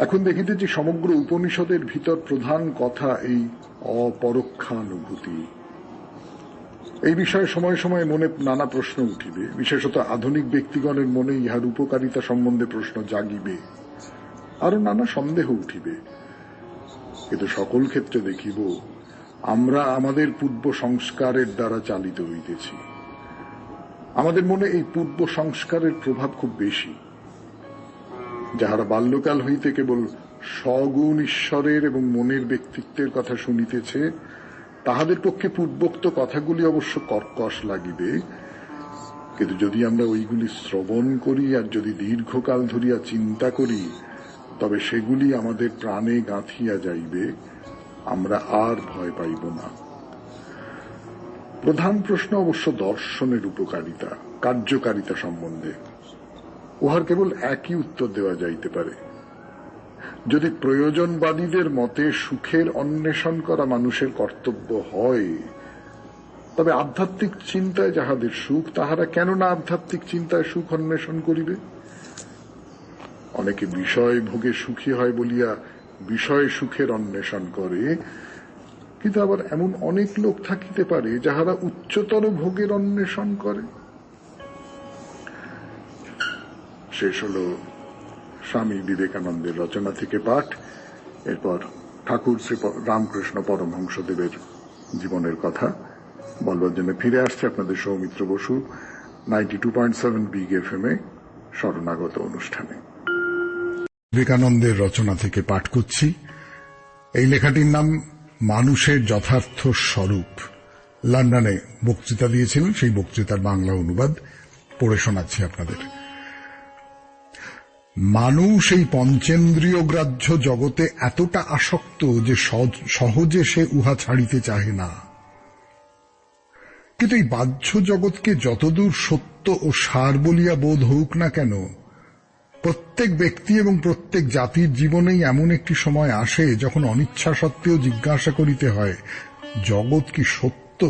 এখন দেখিতেছি সমগ্র উপনিষদের ভিতর প্রধান কথা এই অপরোক্ষানুভূতি। এই বিষয়ে সময় সময় মনে নানা প্রশ্ন উঠিবে, বিশেষত আধুনিক ব্যক্তিগণের মনে ইহার উপকারিতা সম্বন্ধে প্রশ্ন জাগিবে, আরো নানা সন্দেহ উঠিবে। কিন্তু সকল ক্ষেত্রে দেখিব আমরা আমাদের পূর্ব সংস্কারের দ্বারা চালিত হইতেছি। আমাদের মনে এই পূর্ব সংস্কারের প্রভাব খুব বেশি। যাহারা বাল্যকাল হইতে কেবল সগুণ ঈশ্বরের এবং মনের ব্যক্তিত্বের কথা শুনিতেছে, তাহাদের পক্ষে পূর্বোক্ত কথাগুলি অবশ্য কর্কশ লাগিবে। কিন্তু যদি আমরা ওইগুলি শ্রবণ করি আর যদি দীর্ঘকাল ধরিয়া চিন্তা করি, তবে সেগুলি আমাদের প্রাণে গাঁথিয়া যাইবে, আমরা আর ভয় পাইব না। প্রধান প্রশ্ন অবশ্য দর্শনের উপকারিতা, কার্যকারিতা সম্বন্ধে। উহার কেবল একই উত্তর দেওয়া যাইতে পারে। যদি প্রয়োজনবাদীদের মতে সুখের অন্বেষণ করা মানুষের কর্তব্য হয়, তবে আধ্যাত্মিক চিন্তায় যাহাদের সুখ, তাহারা কেন না আধ্যাত্মিক চিন্তায় সুখ অন্বেষণ করিবে? অনেকে বিষয় ভোগে সুখী হয় বলিয়া বিষয় সুখের অন্বেষণ করে, কিন্তু আবার এমন অনেক লোক থাকিতে পারে যাহারা উচ্চতর ভোগের অন্বেষণ করে। শেষ হল স্বামী বিবেকানন্দের রচনা থেকে পাঠ, এরপর ঠাকুর শ্রী রামকৃষ্ণ পরমহংসদেবের জীবনের কথা বলবার জন্য ফিরে আসছে আপনাদের সৌমিত্র বসু 92.7 বিগ FM এ শরণাগত অনুষ্ঠানে। বিবেকানন্দের রচনা থেকে পাঠ করছি। এই লেখাটির নাম মানুষের যথার্থ স্বরূপ। লন্ডনে বক্তৃতা দিয়েছিলেন, সেই বক্তৃতার বাংলা অনুবাদ পড়ে শোনাচ্ছি আপনাদের। মানুষ এই পঞ্চেন্দ্রিয় গ্রাহ্য জগতে এতটা আসক্ত যে সহজে সে উহা ছাড়িতে চাহে না। কিন্তু এই বাহ্য জগৎকে যতদূর সত্য ও সার বলিয়া বোধ হোক না কেন, প্রত্যেক ব্যক্তি এবং প্রত্যেক জাতির জীবনেই এমন একটি সময় আসে যখন অনিচ্ছা সত্ত্বেও জিজ্ঞাসা করিতে হয়, জগৎ কি সত্য?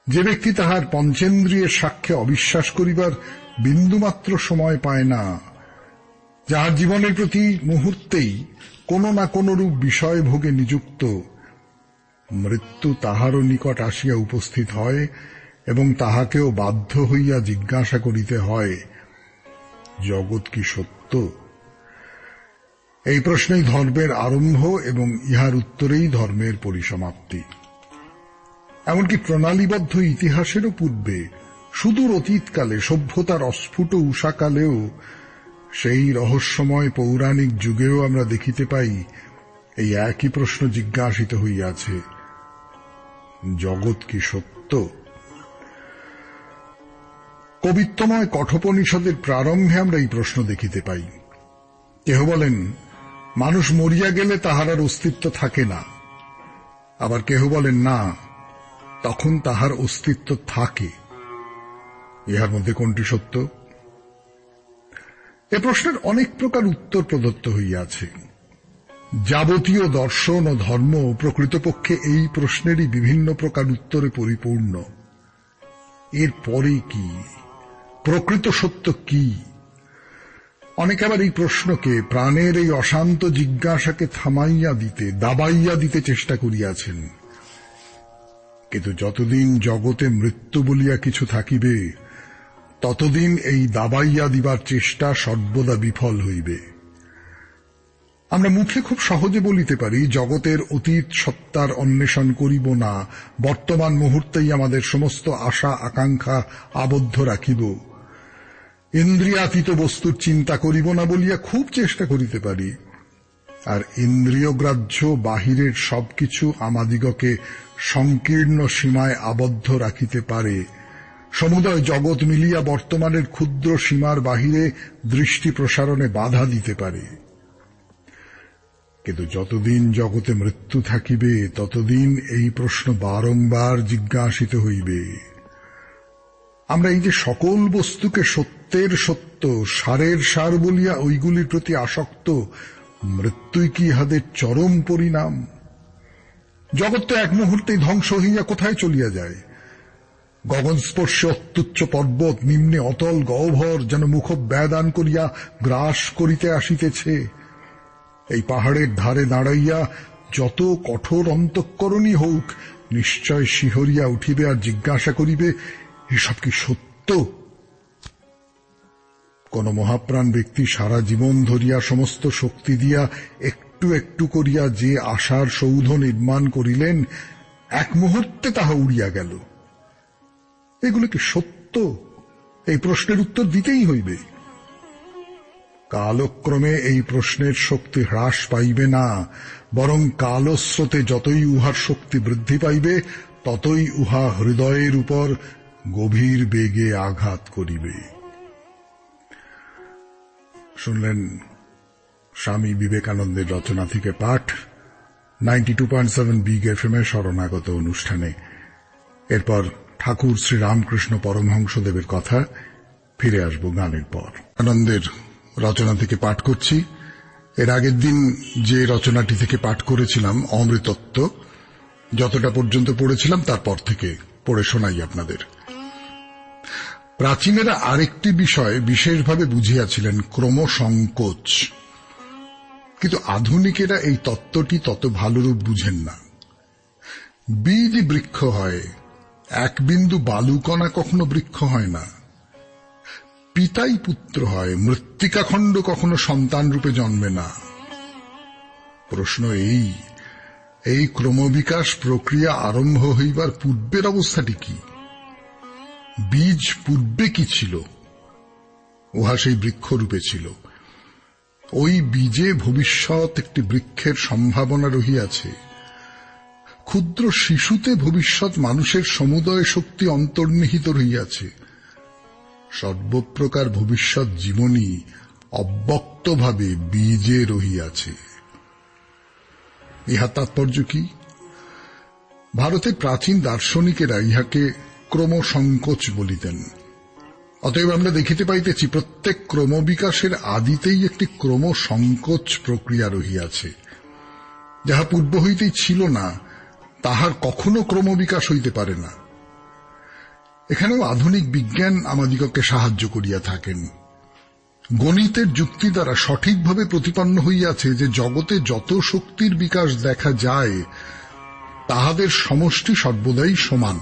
যে ব্যক্তি তাহার পঞ্চেন্দ্রিয়ের সাক্ষ্যে অবিশ্বাস করিবার বিন্দুমাত্র সময় পায় না, যাহার জীবনের প্রতি মুহূর্তেই কোন না কোন রূপ বিষয় ভোগে নিযুক্ত, মৃত্যু তাহারও নিকট আসিয়া উপস্থিত হয় এবং তাহাকেও বাধ্য হইয়া জিজ্ঞাসা করিতে হয়, জগৎ কি সত্য? এই প্রশ্নেই ধর্মের আরম্ভ এবং ইহার উত্তরেই ধর্মের পরিসমাপ্তি। এমনকি প্রণালীবদ্ধ ইতিহাসেরও পূর্বে, সুদূর অতীতকালে, সভ্যতার অস্ফুট উষাকালেও, সেই রহস্যময় পৌরাণিক যুগেও আমরা দেখিতে পাই এই একই প্রশ্ন জিজ্ঞাসিত হইয়াছে, জগৎ কি সত্য? কবিত্বময় কঠোপনিষদের প্রারম্ভে আমরা এই প্রশ্ন দেখিতে পাই। কেহ বলেন, মানুষ মরিয়া গেলে তাহার আর অস্তিত্ব থাকে না। আবার কেহ বলেন, না, তখন তাহার অস্তিত্ব থাকে। ইহার মধ্যে কোনটি সত্য? এ প্রশ্নের অনেক প্রকার উত্তর প্রদত্ত হইয়াছে। যাবতীয় দর্শন ও ধর্ম প্রকৃতপক্ষে এই প্রশ্নেরই বিভিন্ন প্রকার উত্তরে পরিপূর্ণ। এর পরে কি? প্রকৃত সত্য কি? অনেকে আবার এই প্রশ্নকে, প্রাণের এই অশান্ত জিজ্ঞাসাকে থামাইয়া দিতে, দাবাইয়া দিতে চেষ্টা করিয়াছেন। কিন্তু যতদিন জগতে মৃত্যু বলিয়া কিছু থাকিবে, ততদিন এই দাবাইয়া দিবার চেষ্টা সর্বদা বিফল হইবে। আমরা মুখে খুব সহজে বলিতে পারি জগতের অতীত সত্তার অন্বেষণ করিব না, বর্তমান মুহূর্তেই আমাদের সমস্ত আশা আকাঙ্ক্ষা আবদ্ধ রাখিব, ইন্দ্রিয়াতীত বস্তুর চিন্তা করিব না বলিয়া খুব চেষ্টা করিতে পারি। আর ইন্দ্রিয়গ্রাহ্য বাহিরের সবকিছু আমাদিগকে সংকীর্ণ সীমায় আবদ্ধ রাখিতে পারে, সমুদয় জগৎ মিলিয়া বর্তমানের ক্ষুদ্র সীমার বাহিরে দৃষ্টি প্রসারণে বাধা দিতে পারে। কিন্তু যতদিন জগতে মৃত্যু থাকিবে ততদিন এই প্রশ্ন বারংবার জিজ্ঞাসিত হইবে। আমরা এই যে সকল বস্তুকে সত্যের সত্য, সারের সার বলিয়া ওইগুলির প্রতি আসক্ত, মৃত্যুই কি ইহাদের চরম পরিণাম? জগৎ তো এক মুহূর্তেই ধ্বংস হইয়া কোথায় চলিয়া যায়। গগনস্পর্শে অত্যুচ্চ পর্বত, নিম্নে অতল গহ্বর যেন মুখব্যাদান করিয়া গ্রাস করিতে আসিতেছে। এই পাহাড়ের ধারে দাঁড়াইয়া যত কঠোর অন্তঃকরণই হোক, নিশ্চয় শিহরিয়া উঠিবে আর জিজ্ঞাসা করিবে, এসব কি সত্য? কোন মহাপ্রাণ ব্যক্তি সারা জীবন ধরিয়া সমস্ত শক্তি দিয়া একটু একটু করিয়া যে আশার সৌধ নির্মাণ করিলেন, এক মুহূর্তে তাহা উড়িয়া গেল। এগুলো কি সত্য? এই প্রশ্নের উত্তর দিতেই হইবে। কালক্রমে এই প্রশ্নের শক্তি হ্রাস পাইবে না, বরং কালস্রোতে যতই উহার শক্তি বৃদ্ধি পাইবে ততই উহা হৃদয়ের উপর গভীর বেগে আঘাত করিবে। শুনলেন স্বামী বিবেকানন্দের রচনা থেকে পাঠ 92.7 বিগ এফএম এর শরণাগত অনুষ্ঠানে। এরপর ঠাকুর শ্রী রামকৃষ্ণ পরমহংসদেবের কথা। ফিরে আসব গানের পর। আনন্দের রচনা থেকে পাঠ করছি। এর আগের দিন যে রচনাটি থেকে পাঠ করেছিলাম অমৃতত্ব, যতটা পর্যন্ত পড়েছিলাম তারপর থেকে পড়ে শোনাই আপনাদের। প্রাচীনেরা আরেকটি বিষয় বিশেষভাবে বুঝিয়াছিলেন, ক্রমসংকোচ। কিন্তু আধুনিকেরা এই তত্ত্বটি তত ভালোরূপ বুঝেন না। বীজ বৃক্ষ হয়, এক বিন্দু বালুকণা কখনো বৃক্ষ হয় না। পিতাই পুত্র হয়, মৃত্তিকাখণ্ড কখনো সন্তান রূপে জন্মে না। প্রশ্ন এই ক্রমবিকাশ প্রক্রিয়া আরম্ভ হইবার পূর্বের অবস্থাটি কি? বীজ পূর্বে কি ছিল? উহা সেই বৃক্ষরূপে ছিল। ওই বীজে ভবিষ্যৎ একটি বৃক্ষের সম্ভাবনা রহিয়াছে। ক্ষুদ্র শিশুতে ভবিষ্যৎ মানুষের সমুদয় শক্তি অন্তর্নিহিত রহিয়াছে। সর্বপ্রকার ভবিষ্যৎ জীবনী অব্যক্তভাবে বীজে রহিয়াছে। ইহা তাৎপর্য কি? ভারতের প্রাচীন দার্শনিকেরা ইহাকে ক্রমসংকোচ বলিতেন। অতএব আমরা দেখিতে পাইতেছি প্রত্যেক ক্রমবিকাশের আদিতেই একটি ক্রমসংকোচ প্রক্রিয়া রহিয়াছে। যাহা পূর্ব হইতেই ছিল না, তাহার কখনো ক্রমবিকাশ হইতে পারে না। এখানেও আধুনিক বিজ্ঞান আমাদিগকে সাহায্য করিয়া থাকেন। গণিতের যুক্তি দ্বারা সঠিকভাবে প্রতিপন্ন হইয়াছে যে জগতে যত শক্তির বিকাশ দেখা যায় তাহাদের সমষ্টি সর্বদাই সমান।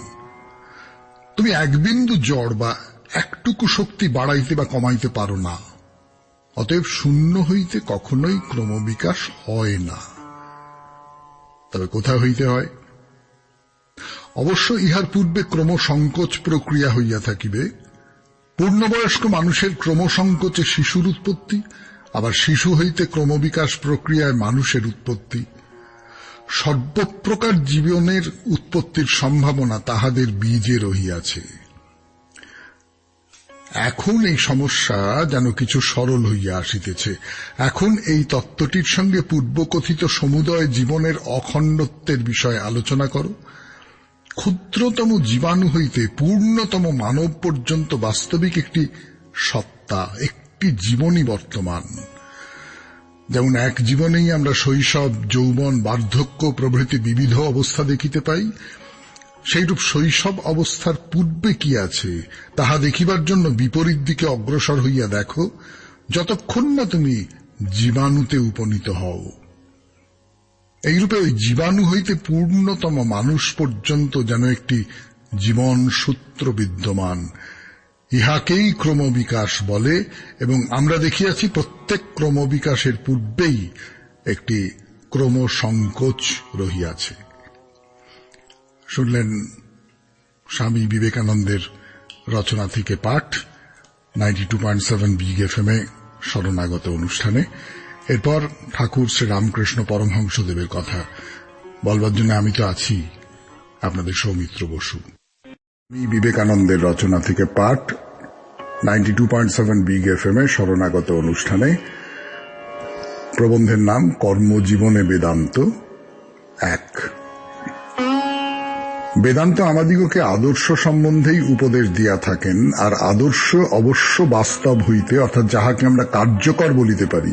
তুমি এক বিন্দু জড় বা একটুকু শক্তি বাড়াইতে বা কমাইতে পারো না। অতএব শূন্য হইতে কখনোই ক্রমবিকাশ হয় না। তবে কোথা হইতে হয়? অবশ্য ইহার পূর্বে ক্রমসংকোচ প্রক্রিয়া হইয়া থাকিবে। পূর্ণবয়স্ক মানুষের ক্রমসংকোচে শিশুর উৎপত্তি, আবার শিশু হইতে ক্রমবিকাশ প্রক্রিয়ায় মানুষের উৎপত্তি। সর্বপ্রকার জীবনের উৎপত্তির সম্ভাবনা তাহাদের বীজে রহিয়াছে। এখন এই সমস্যা যেন কিছু সরল হইয়া আসিতেছে। এখন এই তত্ত্বটির সঙ্গে পূর্বকথিত সমুদয় জীবনের অখণ্ডত্বের বিষয়ে আলোচনা করো। ক্ষুদ্রতম জীবাণু হইতে পূর্ণতম মানব পর্যন্ত বাস্তবিক একটি সত্তা, একটি জীবনই বর্তমান। যেমন এক জীবনেই আমরা শৈশব, যৌবন, বার্ধক্য প্রভৃতি বিবিধ অবস্থা দেখিতে পাই, সেইরূপ শৈশব অবস্থার পূর্বে কি আছে তাহা দেখিবার জন্য বিপরীত দিকে অগ্রসর হইয়া দেখো, যতক্ষণ না তুমি জীবাণুতে উপনীত হও। এইরূপে ওই জীবাণু হইতে পূর্ণতম মানুষ পর্যন্ত যেন একটি জীবন সূত্র বিদ্যমান। ইহাকেই ক্রমবিকাশ বলে, এবং আমরা দেখিয়াছি প্রত্যেক ক্রমবিকাশের পূর্বেই একটি ক্রমসংকোচ রহিয়াছে। শুনলেন স্বামী বিবেকানন্দের রচনা থেকে পাঠ 92.7 বিগ এফএম এ শরণাগত অনুষ্ঠানে। এরপর ঠাকুর শ্রী রামকৃষ্ণ পরমহংসদেবের কথা বলবার জন্য আমি তো আছি, আপনাদের সৌমিত্র বসু। বিবেকানন্দের রচনা থেকে পাঠ 92.7 বিগ এফএম এ শরণাগত অনুষ্ঠানে। প্রবন্ধের নাম কর্মজীবনে বেদান্ত 1। বেদান্ত আমাদিগকে আদর্শ সম্বন্ধেই উপদেশ দিয়া থাকেন, আর আদর্শ অবশ্য বাস্তব হইতে, অর্থাৎ যাহাকে আমরা কার্যকর বলিতে পারি,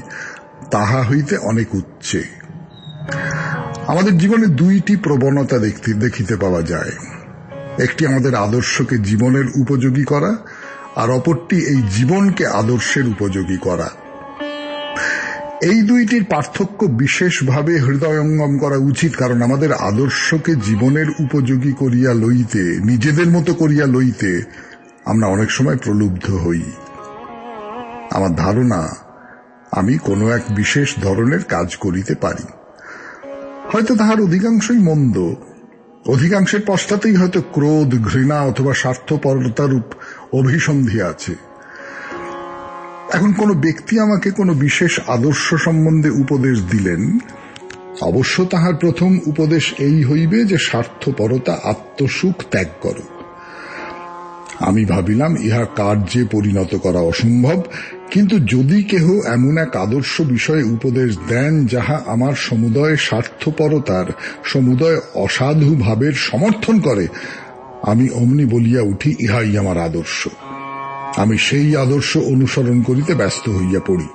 তাহা হইতে অনেক উচ্চে। আমাদের জীবনে দুইটি প্রবণতা দেখিতে পাওয়া যায়। একটি আমাদের আদর্শকে জীবনের উপযোগী করা, আর অপরটি এই জীবনকে আদর্শের উপযোগী করা। এই দুইটির পার্থক্য বিশেষভাবে হৃদয়ঙ্গম করা উচিত, কারণ আমাদের আদর্শকে জীবনের উপযোগী করিয়া লইতে, নিজেদের মতো করিয়া লইতে আমরা অনেক সময় প্রলুব্ধ হই। আমার ধারণা, আমি কোনো এক বিশেষ ধরনের কাজ করিতে পারি, হয়তো তাহার অধিকাংশই মন্দ, অধিকাংশের পশ্চাতেই হয়তো ক্রোধ, ঘৃণা অথবা স্বার্থপরতারূপ অভিসন্ধি আছে। এখন কোন ব্যক্তি আমাকে কোনো বিশেষ আদর্শ সম্বন্ধে উপদেশ দিলেন, অবশ্য তাহার প্রথম উপদেশ এই হইবে যে স্বার্থপরতা, আত্মসুখ ত্যাগ করো। আমি ভাবিলাম ইহা কার্যে পরিণত করা অসম্ভব, কিন্তু যদি কেহ এমন এক আদর্শ বিষয়ে উপদেশ দেন যাহা আমার সমুদয় স্বার্থপরতার, সমুদয় অসাধু ভাবের সমর্থন করে, আমি অমনি বলিয়া উঠি, ইহাই আমার আদর্শ। আমি সেই আদর্শ অনুসরণ করিতে ব্যস্ত হইয়া পড়ি।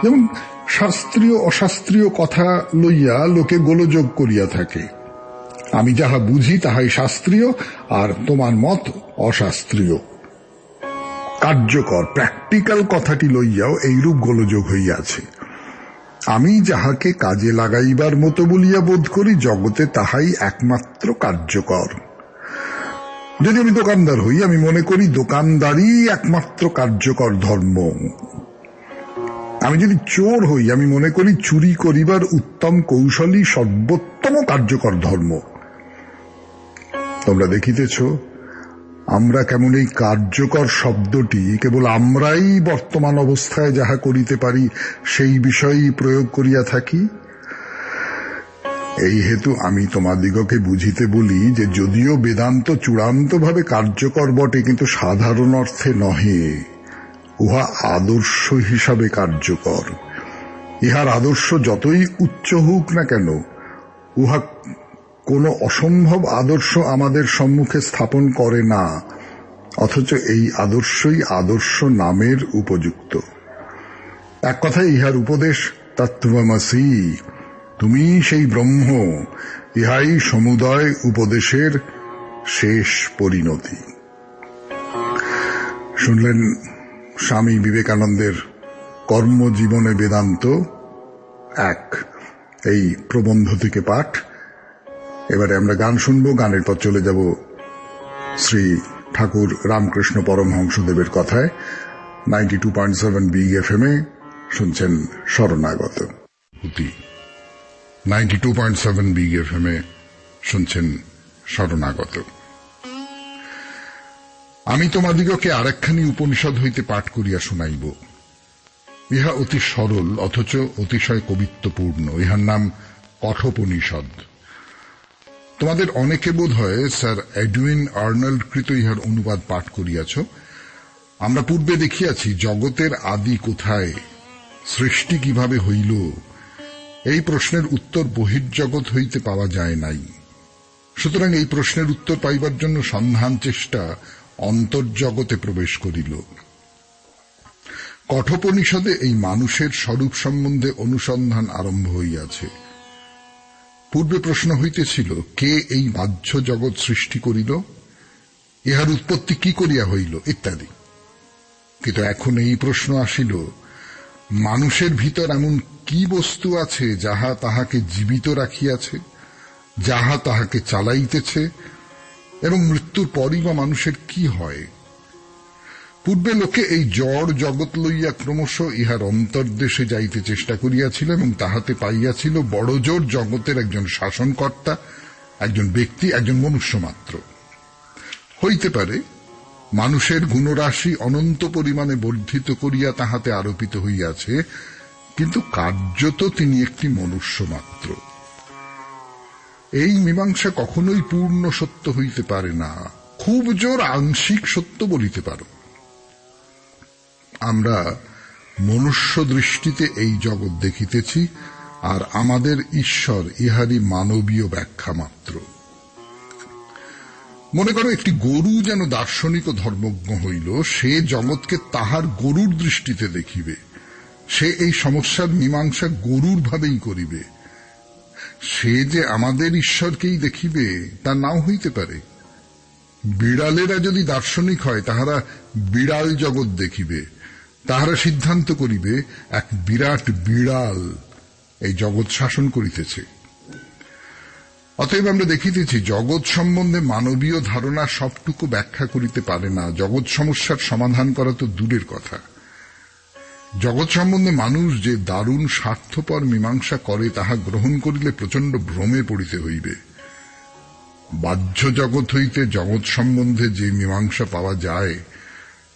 যেমন শাস্ত্রীয় অশাস্ত্রীয় কথা লইয়া লোকে গোলযোগ করিয়া থাকে। আমি যাহা বুঝি তাহাই শাস্ত্রীয়, আর তোমার মত অশাস্ত্রীয়। কার্যকর প্র্যাকটিক্যাল কথাটি লইয়াও এইরূপ গোলযোগ হইয়াছে। আমি যাহাকে কাজে লাগাইবার মতো বলিয়া বোধ করি, জগতে তাহাই একমাত্র কার্যকর। যদি আমি দোকানদার হই, আমি মনে করি দোকানদারই একমাত্র কার্যকর ধর্ম। আমি যদি চোর হই, আমি মনে করি চুরি করিবার উত্তম কৌশলই সর্বোত্তম কার্যকর ধর্ম। তোমরা দেখিতেছ, আমরা কেমন এই কার্যকর শব্দটি কেবল আমরাই বর্তমান অবস্থায় যাহা করিতে পারি সেই বিষয়েই প্রয়োগ করিয়া থাকি। এই হেতু আমি তোমাদিগকে বুঝিতে বলি যে যদিও বেদান্ত চূড়ান্তভাবে কার্যকর বটে, কিন্তু সাধারণ অর্থে নহে। উহা আদর্শ হিসাবে কার্যকর। ইহার আদর্শ যতই উচ্চ হোক না কেন, উহা কোন অসম্ভব আদর্শ আমাদের সম্মুখে স্থাপন করে না, অথচ এই আদর্শই আদর্শ নামের উপযুক্ত। এক কথায় ইহার উপদেশ তত্ত্বমসি, তুমি সেই ব্রহ্ম, ইহাই সমুদয় উপদেশের শেষ পরিণতি। শুনলেন স্বামী বিবেকানন্দের কর্মজীবনে বেদান্ত 1 এই প্রবন্ধ থেকে পাঠ। এবারে আমরা গান শুনব, গানের পর চলে যাব শ্রী ঠাকুর রামকৃষ্ণ পরমহংসদেবের কথায়। 92.7 বিগ এফএম এ শুনছেন শরণাগত। 92.7 বিগ এফএম এ শুনছেন শরণাগত। আমি তোমাদিগকে আরেকখানি উপনিষদ হইতে পাঠ করিয়া শুনাইব। ইহা অতি সরল অথচ অতিশয় কবিত্বপূর্ণ। ইহার নাম কঠোপনিষদ। তোমাদের অনেকে বোধ হয় স্যার এডউইন আর্নল্ড কৃত ইহার অনুবাদ পাঠ করিয়াছ। আমরা পূর্বে দেখিয়াছি জগতের আদি কোথায়, সৃষ্টি কিভাবে হইল, এই প্রশ্নের উত্তর বহির্জগৎ হইতে পাওয়া যায় নাই। সুতরাং এই প্রশ্নের উত্তর পাইবার জন্য সন্ধান চেষ্টা অন্তর্জগতে প্রবেশ করিল। কঠোপনিষদে এই মানুষের স্বরূপ সম্বন্ধে অনুসন্ধান আরম্ভ হইয়াছে। পূর্বে প্রশ্ন হইতেছিল, কে এই বাহ্য জগৎ সৃষ্টি করিল, ইহার উৎপত্তি কি করিয়া হইল, ইত্যাদি। কিন্তু এখন এই প্রশ্ন আসিল, মানুষের ভিতর এমন কি বস্তু আছে যাহা তাহাকে জীবিত রাখিয়াছে, যাহা তাহাকে চালাইতেছে, এবং মৃত্যুর পরই বা মানুষের কি হয়। পূর্বে লোকে এই জড় জগৎ লইয়া ক্রমশ ইহার অন্তর্দেশে যাইতে চেষ্টা করিয়াছিল এবং তাহাতে পাইয়াছিল বড় জোর জগতের একজন শাসনকর্তা, একজন ব্যক্তি, একজন মনুষ্য মাত্র। হইতে পারে মানুষের গুণরাশি অনন্ত পরিমাণে বর্ধিত করিয়া তাহাতে আরোপিত হইয়াছে, কিন্তু কার্যত তিনি একটি মনুষ্য মাত্র। এই মীমাংসা কখনোই পূর্ণ সত্য হইতে পারে না, খুব জোর আংশিক সত্য বলিতে পারো। আমরা মনুষ্য দৃষ্টিতে এই জগৎ দেখিতেছি, আর আমাদের ঈশ্বর ইহারই মানবীয় ব্যাখ্যা মাত্র। মনে করো একটি গরু যেন দার্শনিক ও ধর্মজ্ঞ হইল, সে জগৎকে তাহার গরুর দৃষ্টিতে দেখিবে, সে এই সমস্যার মীমাংসা গরুর ভাবেই করিবে। সে যে আমাদের ঈশ্বরকেই দেখিবে তা নাও হইতে পারে। বিড়ালেরা যদি দার্শনিক হয়, তাহারা বিড়াল জগৎ দেখিবে, তাহারা সিদ্ধান্ত করিবে এক বিরাট বিড়াল এই জগৎ শাসন করিতেছে। অতএব আমরা দেখিতেছি জগৎ সম্বন্ধে মানবীয় ধারণা সবটুকু ব্যাখ্যা করিতে পারে না, জগৎ সমস্যার সমাধান করা তো দূরের কথা। জগৎ সম্বন্ধে মানুষ যে দারুণ স্বার্থপর মীমাংসা করে, তাহা গ্রহণ করিলে প্রচণ্ড ভ্রমে পড়িতে হইবে। বাহ্য জগৎ হইতে জগৎ সম্বন্ধে যে মীমাংসা পাওয়া যায়,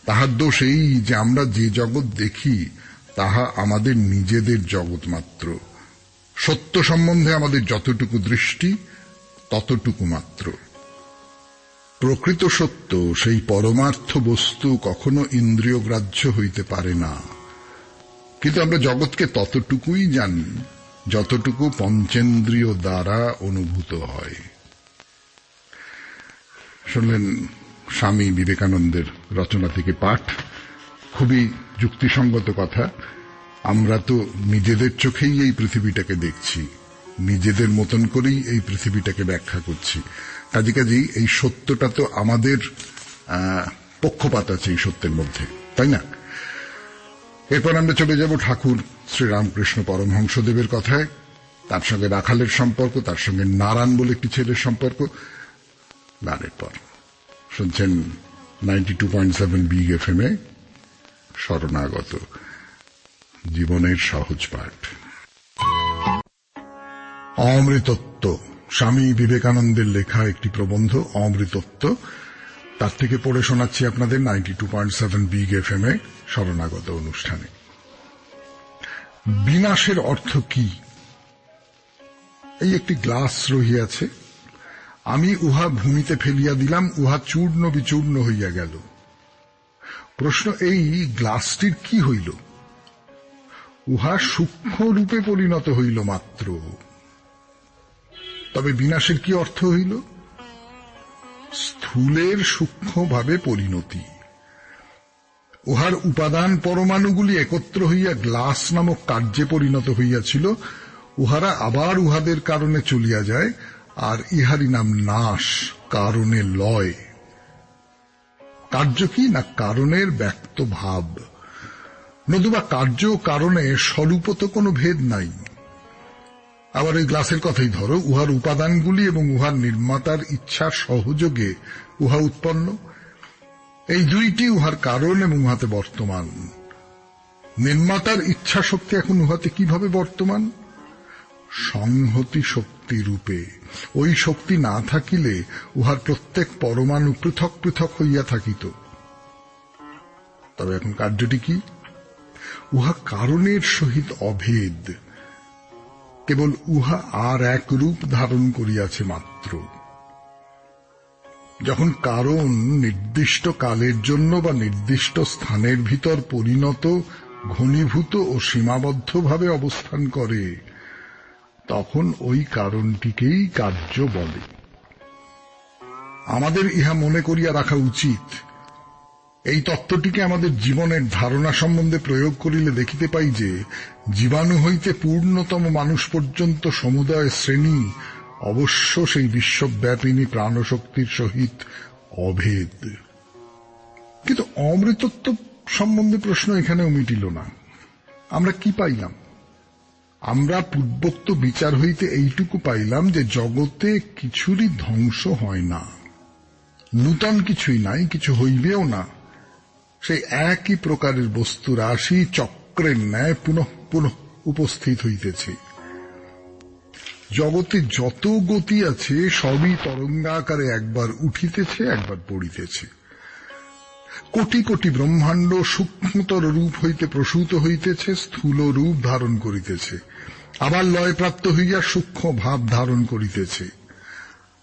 তাহার দোষ এই যে আমরা যে জগৎ দেখি তাহা আমাদের নিজেদের জগৎ মাত্র। সত্য সম্বন্ধে আমাদের যতটুকু দৃষ্টি ততটুকু মাত্র। প্রকৃত সত্য, সেই পরমার্থ বস্তু কখনো ইন্দ্রিয়গ্রাহ্য হইতে পারে না, কিন্তু আমরা জগৎকে ততটুকুই জানি যতটুকু পঞ্চেন্দ্রিয় দ্বারা অনুভূত হয়। শুনলেন স্বামী বিবেকানন্দের রচনা থেকে পাঠ। খুবই যুক্তিসঙ্গত কথা। আমরা তো নিজেদের চোখেই এই পৃথিবীটাকে দেখছি, নিজেদের মতন করেই এই পৃথিবীটাকে ব্যাখ্যা করছি। কাজেই এই সত্যটা তো আমাদের পক্ষপাত আছে এই সত্যের মধ্যে, তাই না? এরপর আমরা চলে যাব ঠাকুর শ্রীরামকৃষ্ণ পরমহংসদেবের কথায়, তার সঙ্গে রাখালের সম্পর্ক, তার সঙ্গে নারায়ণ বলে একটি ছেলের সম্পর্ক। গানের পর শুনছেন 92.7 বিগ FM এ শরণাগত, জীবনের সহজ পাঠ। অমৃতত্ব, স্বামী বিবেকানন্দের লেখা একটি প্রবন্ধ অমৃতত্ব। তার থেকে পড়ে শোনাচ্ছি আপনাদের 92.7 বিগ FM এ শরণাগত অনুষ্ঠানে। বিনাশের অর্থ কি? এই একটি গ্লাস রহিয়াছে, আমি উহা ভূমিতে ফেলিয়া দিলাম, উহা চূর্ণ বিচূর্ণ হইয়া গেল। প্রশ্ন এই, গ্লাসটির কি হইল? উহা সূক্ষ্ম রূপে পরিণত হইল মাত্র। তবে বিনাশের কি অর্থ হইল? স্থূলের সূক্ষ্মভাবে পরিণতি। উহার উপাদান পরমাণুগুলি একত্র হইয়া গ্লাস নামক কার্যে পরিণত হইয়াছিল, উহারা আবার উহাদের কারণে চলিয়া যায়, আর ইহারই নাম নাশ, কারণে লয়। কার্য কি না কারণের ব্যক্ত ভাব, নতুবা কার্য ও কারণে স্বরূপত কোনো ভেদ নাই। আবার এই গ্লাসের কথাই ধরো, উহার উপাদানগুলি এবং উহার নির্মাতার ইচ্ছার সহযোগে উহা উৎপন্ন। এই দুইটি উহার কারণ এবং উহাতে বর্তমান। নির্মাতার ইচ্ছা শক্তি এখন উহাতে কিভাবে বর্তমান? সংহতি শক্তি রূপে। ওই শক্তি না থাকিলে উহার প্রত্যেক পরমাণু পৃথক পৃথক হইয়া থাকিত। তবে এখন কার্যটি কি? উহা কারণের সহিত অভেদ, কেবল উহা আর এক রূপ ধারণ করিয়াছে মাত্র। যখন কারণ নির্দিষ্ট কালের জন্য বা নির্দিষ্ট স্থানের ভিতর পরিণত, ঘনীভূত ও সীমাবদ্ধভাবে অবস্থান করে, তখন ওই কারণটিকেই কার্য বলে। আমাদের ইহা মনে করিয়া রাখা উচিত। এই তত্ত্বটিকে আমাদের জীবনের ধারণা সম্বন্ধে প্রয়োগ করিলে দেখিতে পাই যে জীবাণু হইতে পূর্ণতম মানুষ পর্যন্ত সমুদয় শ্রেণী অবশ্য সেই বিশ্বব্যাপিনী প্রাণশক্তির সহিত অভেদ। কিন্তু অমৃতত্ব সম্বন্ধে প্রশ্ন এখানেও মিটিল না। আমরা কি পাইলাম? আমরা পূর্বোক্ত বিচার হইতে এইটুকু পাইলাম যে জগতে কিছুরই ধ্বংস হয় না, নূতন কিছুই নাই, কিছু হইবেও না। সেই একই প্রকারের বস্তু রাশি চক্রের ন্যায় পুনঃ পুনঃ উপস্থিত হইতেছে। জগতে যত গতি আছে সবই তরঙ্গাকারে একবার উঠিতেছে, একবার পড়িতেছে। কোটি কোটি ব্রহ্মাণ্ড সূক্ষ্মতর রূপ হইতে প্রসূত হইতেছে, স্থূল রূপ ধারণ করিতেছে, আবার লয়প্রাপ্ত হইয়া সূক্ষ্ম ভাব ধারণ করিতেছে,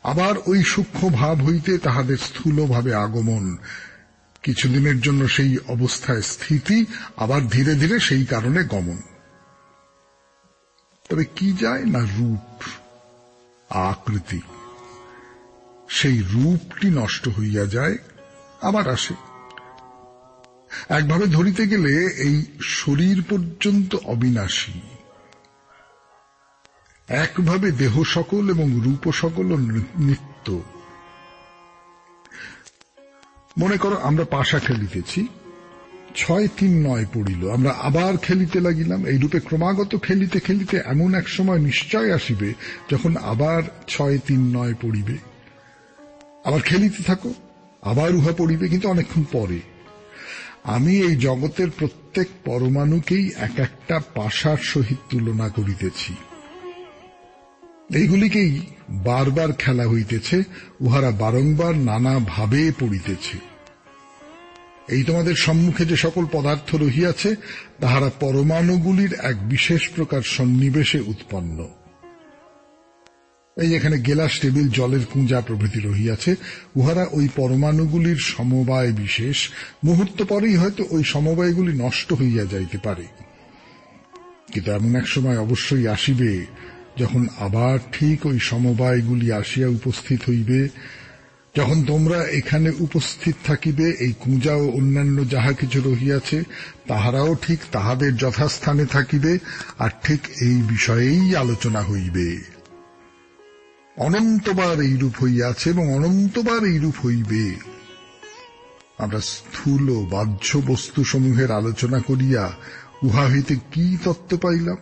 আবার ওই সূক্ষ্ম ভাব হইতে তাহাদের স্থূল ভাবে আগমন, কিছুদিনের জন্য সেই অবস্থায় স্থিতি, আবার ধীরে ধীরে সেই কারণে গমন। তবে কি যায় না রূপ, আকৃতি, সেই রূপটি নষ্ট হইয়া যায়, আবার আসে। একভাবে ধরিতে গেলে এই শরীর পর্যন্ত অবিনাশী, একভাবে দেহ সকল এবং রূপ সকল নিত্য। মনে করো আমরা পাশা খেলিতেছি, 6-3-9 পড়িল, আমরা আবার খেলিতে লাগিলাম। এই রূপে ক্রমাগত খেলিতে খেলিতে এমন এক সময় নিশ্চয় আসিবে যখন আবার 6-3-9 পড়িবে। আবার খেলিতে থাকো, আবার উহা পড়িবে, কিন্তু অনেকক্ষণ পরে। আমি এই জগতের প্রত্যেক পরমাণুকেই এক একটা পাশার সহিত তুলনা করিতেছি। এইগুলিকেই বারবার খেলা হইতেছে, উহারা বারংবার নানা ভাবে পড়িতেছে। এই তোমাদের সম্মুখে যে সকল পদার্থ রহিয়াছে, তাহারা পরমাণুগুলির এক বিশেষ প্রকার সন্নিবেশে উৎপন্ন। এই এখানে গেলাস, টেবিল, জলের কুঁজা প্রভৃতি রহিয়াছে, উহারা ওই পরমাণুগুলির সমবায় বিশেষ। মুহূর্ত পরেই হয়তো ওই সমবায়গুলি নষ্ট হইয়া যাইতে পারে, কিন্তু এমন এক সময় অবশ্যই আসিবে যখন আবার ঠিক ওই সমবায়গুলি আসিয়া উপস্থিত হইবে। যখন তোমরা এখানে উপস্থিত থাকিবে, এই কুঁজা ও অন্যান্য যাহা কিছু রহিয়াছে তাহারাও ঠিক তাহাদের যথাস্থানে থাকিবে, আর ঠিক এই বিষয়েই আলোচনা হইবে। অনন্তবার এইরূপ হইয়াছে এবং অনন্তবার এইরূপ হইবে। আমরা স্থূল বাহ্য বস্তুসমূহের আলোচনা করিয়া উহা হইতে কি তত্ত্ব পাইলাম?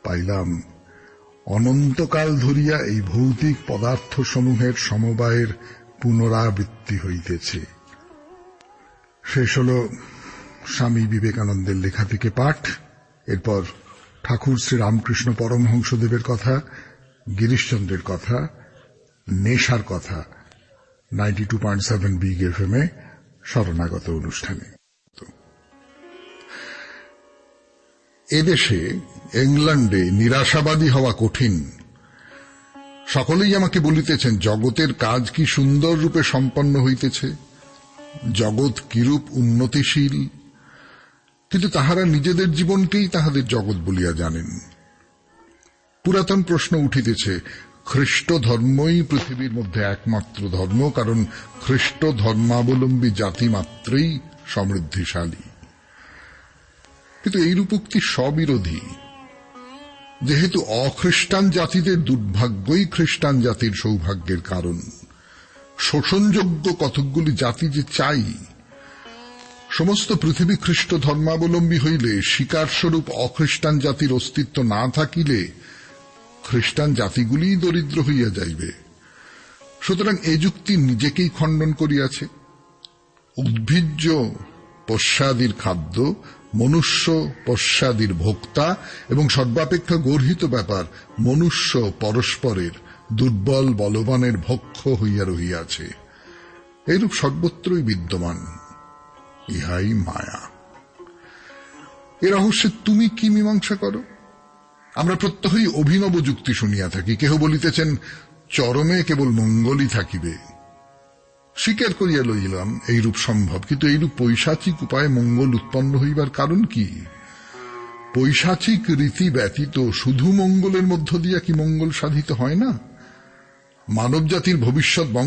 পাইলাম অনন্তকাল ধরিয়া এই ভৌতিক পদার্থসমূহের সমবায়ের পুনরাবৃত্তি হইতেছে। শেষ হল স্বামী বিবেকানন্দের লেখা থেকে পাঠ। এরপর ঠাকুর শ্রী রামকৃষ্ণ পরমহংসদেবের কথা, গিরিশচন্দ্রের কথা, নেশার কথা 92.7 বিগ FM এ শরণাগত অনুষ্ঠানে। এদেশে ইংল্যান্ডে নিরাশাবাদী হওয়া কঠিন। সকলেই আমাকে বলিতেছেন জগতের কাজ কি সুন্দর রূপে সম্পন্ন হইতেছে, জগৎ কিরূপ উন্নতিশীল, কিন্তু তাহারা নিজেদের জীবনকেই তাহাদের জগৎ বলিয়া জানেন। পুরাতন প্রশ্ন উঠিতেছে, খ্রিস্ট ধর্মই পৃথিবীর মধ্যে একমাত্র ধর্ম, কারণ খ্রিস্ট ধর্মাবলম্বী জাতি মাত্রই সমৃদ্ধিশালী। কিন্তু এইরূপ উক্তি স্ববিরোধী। যেহেতু অখ্রিস্টান জাতিদের দুর্ভাগ্যই খ্রিস্টান জাতির সৌভাগ্যের কারণ। শোষণযোগ্য কতকগুলি জাতি যে চাই, সমস্ত পৃথিবী খ্রিস্ট ধর্মাবলম্বী হইলে শিকারস্বরূপ অখ্রিস্টান জাতির অস্তিত্ব না থাকিলে খ্রিস্টান জাতিগুলি দরিদ্র হইয়া যাইবে। সুতরাং এ যুক্তি নিজেকেই খণ্ডন করিয়াছে। উদ্ভিজ্জ পশ্চাদির খাদ্য, মনুষ্য পশ্চাদির ভোক্তা, এবং সর্বাপেক্ষা গর্হিত ব্যাপার মনুষ্য পরস্পরের দুর্বল বলবানের ভক্ষ হইয়া রহিয়াছে। এইরূপ সর্বত্রই বিদ্যমান। ইহাই মায়া। এ রহস্যে তুমি কি মীমাংসা করো? আমরা প্রত্যহই অভিনব যুক্তি শুনিয়া থাকি। কেহ বলিতেছেন চরমে কেবল মঙ্গলই থাকিবে। স্বীকার করিয়া লইলাম এইরূপ সম্ভব, কিন্তু এইরূপ পৈশাচিক উপায়ে মঙ্গল উৎপন্ন হইবার কারণ কি? পৈশাচিক রীতি ব্যতীত শুধু মঙ্গলের মধ্য দিয়া কি মঙ্গল সাধিত হয় না? মানব জাতির ভবিষ্যৎ বংশ